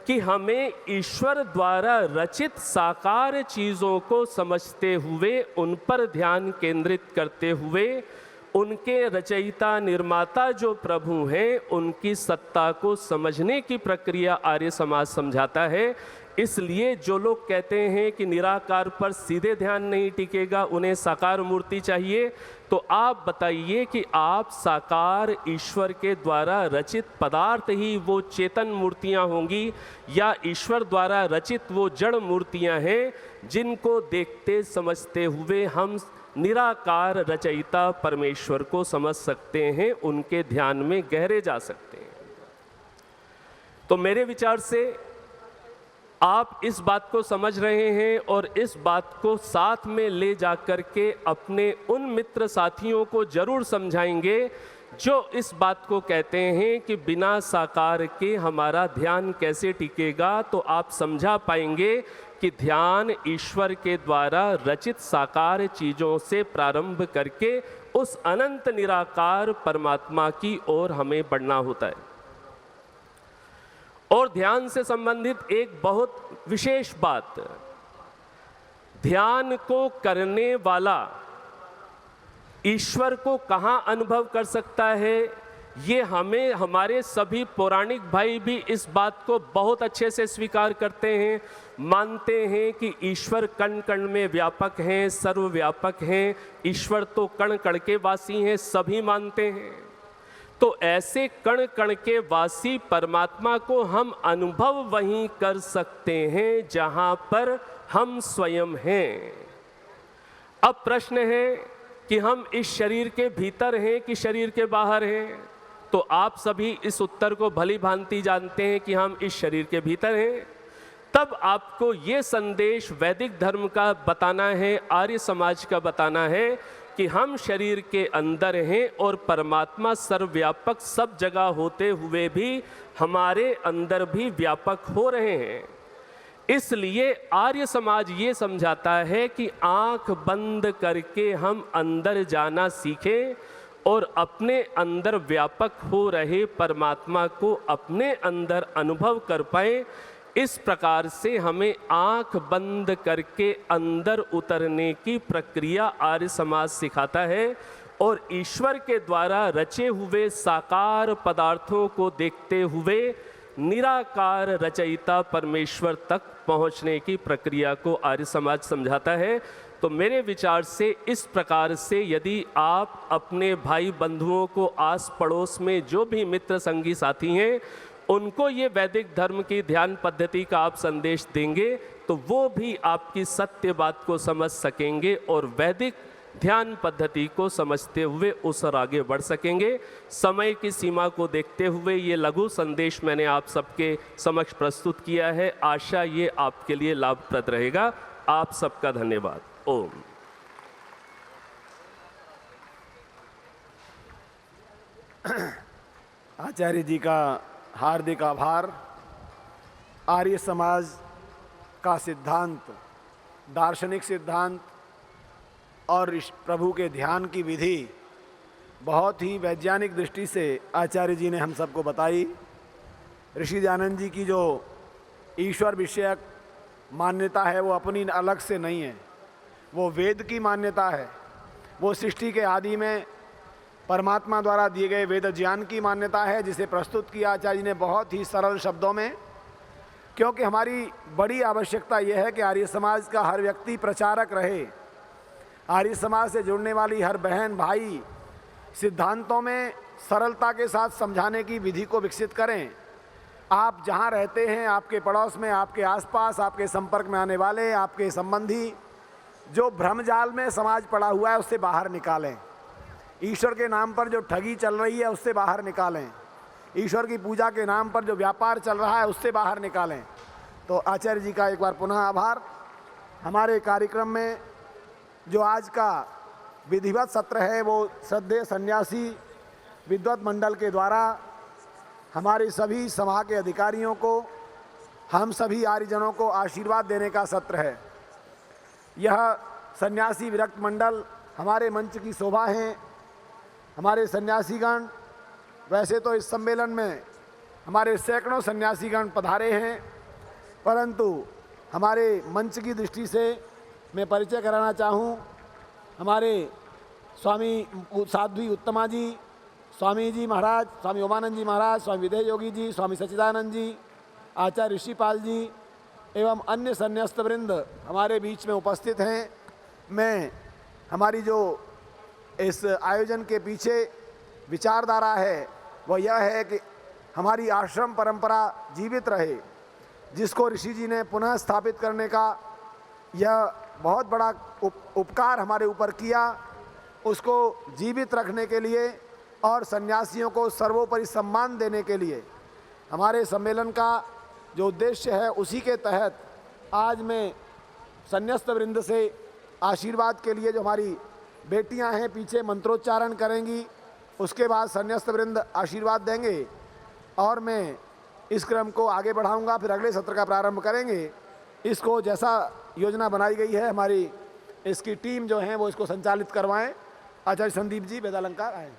कि हमें ईश्वर द्वारा रचित साकार चीज़ों को समझते हुए, उन पर ध्यान केंद्रित करते हुए, उनके रचयिता निर्माता जो प्रभु हैं उनकी सत्ता को समझने की प्रक्रिया आर्य समाज समझाता है। इसलिए जो लोग कहते हैं कि निराकार पर सीधे ध्यान नहीं टिकेगा, उन्हें साकार मूर्ति चाहिए, तो आप बताइए कि आप साकार ईश्वर के द्वारा रचित पदार्थ ही वो चेतन मूर्तियां होंगी या ईश्वर द्वारा रचित वो जड़ मूर्तियां हैं जिनको देखते समझते हुए हम निराकार रचयिता परमेश्वर को समझ सकते हैं, उनके ध्यान में गहरे जा सकते हैं। तो मेरे विचार से आप इस बात को समझ रहे हैं और इस बात को साथ में ले जाकर के अपने उन मित्र साथियों को जरूर समझाएंगे जो इस बात को कहते हैं कि बिना साकार के हमारा ध्यान कैसे टिकेगा। तो आप समझा पाएंगे कि ध्यान ईश्वर के द्वारा रचित साकार चीज़ों से प्रारंभ करके उस अनंत निराकार परमात्मा की ओर हमें बढ़ना होता है। और ध्यान से संबंधित एक बहुत विशेष बात, ध्यान को करने वाला ईश्वर को कहाँ अनुभव कर सकता है, ये हमें हमारे सभी पौराणिक भाई भी इस बात को बहुत अच्छे से स्वीकार करते हैं, मानते हैं कि ईश्वर कण कण में व्यापक हैं, सर्वव्यापक हैं, ईश्वर तो कण कण के वासी हैं, सभी मानते हैं। तो ऐसे कण कण के वासी परमात्मा को हम अनुभव वहीं कर सकते हैं जहां पर हम स्वयं हैं। अब प्रश्न है कि हम इस शरीर के भीतर हैं कि शरीर के बाहर हैं। तो आप सभी इस उत्तर को भली भांति जानते हैं कि हम इस शरीर के भीतर हैं। तब आपको ये संदेश वैदिक धर्म का बताना है, आर्य समाज का बताना है कि हम शरीर के अंदर हैं और परमात्मा सर्वव्यापक सब जगह होते हुए भी हमारे अंदर भी व्यापक हो रहे हैं। इसलिए आर्य समाज ये समझाता है कि आंख बंद करके हम अंदर जाना सीखें और अपने अंदर व्यापक हो रहे परमात्मा को अपने अंदर अनुभव कर पाएं। इस प्रकार से हमें आंख बंद करके अंदर उतरने की प्रक्रिया आर्य समाज सिखाता है और ईश्वर के द्वारा रचे हुए साकार पदार्थों को देखते हुए निराकार रचयिता परमेश्वर तक पहुंचने की प्रक्रिया को आर्य समाज समझाता है। तो मेरे विचार से इस प्रकार से यदि आप अपने भाई बंधुओं को आस पड़ोस में जो भी मित्र संगी साथी हैं उनको ये वैदिक धर्म की ध्यान पद्धति का आप संदेश देंगे तो वो भी आपकी सत्य बात को समझ सकेंगे और वैदिक ध्यान पद्धति को समझते हुए उस और आगे बढ़ सकेंगे। समय की सीमा को देखते हुए ये लघु संदेश मैंने आप सबके समक्ष प्रस्तुत किया है। आशा ये आपके लिए लाभप्रद रहेगा। आप सबका धन्यवाद। ओम। आचार्य जी का हार्दिक आभार। आर्य समाज का सिद्धांत, दार्शनिक सिद्धांत और इस प्रभु के ध्यान की विधि बहुत ही वैज्ञानिक दृष्टि से आचार्य जी ने हम सबको बताई। ऋषि दयानंद जी की जो ईश्वर विषयक मान्यता है वो अपनी अलग से नहीं है, वो वेद की मान्यता है। वो सृष्टि के आदि में परमात्मा द्वारा दिए गए वेद ज्ञान की मान्यता है, जिसे प्रस्तुत किया आचार्य जी ने बहुत ही सरल शब्दों में। क्योंकि हमारी बड़ी आवश्यकता यह है कि आर्य समाज का हर व्यक्ति प्रचारक रहे। आर्य समाज से जुड़ने वाली हर बहन भाई सिद्धांतों में सरलता के साथ समझाने की विधि को विकसित करें। आप जहाँ रहते हैं, आपके पड़ोस में, आपके आसपास, आपके संपर्क में आने वाले, आपके संबंधी, जो भ्रमजाल में समाज पड़ा हुआ है उससे बाहर निकालें। ईश्वर के नाम पर जो ठगी चल रही है उससे बाहर निकालें। ईश्वर की पूजा के नाम पर जो व्यापार चल रहा है उससे बाहर निकालें। तो आचार्य जी का एक बार पुनः आभार। हमारे कार्यक्रम में जो आज का विधिवत सत्र है वो श्रद्धेय सन्यासी विद्वत मंडल के द्वारा हमारे सभी सभा के अधिकारियों को, हम सभी आर्यजनों को आशीर्वाद देने का सत्र है। यह सन्यासी विरक्त मंडल हमारे मंच की शोभा है। हमारे सन्यासीगण, वैसे तो इस सम्मेलन में हमारे सैकड़ों सन्यासीगण पधारे हैं, परंतु हमारे मंच की दृष्टि से मैं परिचय कराना चाहूँ। हमारे स्वामी साध्वी उत्तमा जी, स्वामी जी महाराज, स्वामी ओमानंद जी महाराज, स्वामी विदेह योगी जी, स्वामी सच्चिदानंद जी, आचार्य ऋषिपाल जी एवं अन्य संन्यास्त वृंद हमारे बीच में उपस्थित हैं। मैं हमारी जो इस आयोजन के पीछे विचारधारा है वह यह है कि हमारी आश्रम परंपरा जीवित रहे, जिसको ऋषि जी ने पुनः स्थापित करने का यह बहुत बड़ा उपकार हमारे ऊपर किया, उसको जीवित रखने के लिए और सन्यासियों को सर्वोपरि सम्मान देने के लिए हमारे सम्मेलन का जो उद्देश्य है, उसी के तहत आज मैं संन्यास्त वृंद से आशीर्वाद के लिए, जो हमारी बेटियां हैं पीछे मंत्रोच्चारण करेंगी, उसके बाद संन्यास्त वृंद आशीर्वाद देंगे और मैं इस क्रम को आगे बढ़ाऊंगा। फिर अगले सत्र का प्रारंभ करेंगे। इसको जैसा योजना बनाई गई है, हमारी इसकी टीम जो है वो इसको संचालित करवाएं। आचार्य संदीप जी वेदालंकार आए।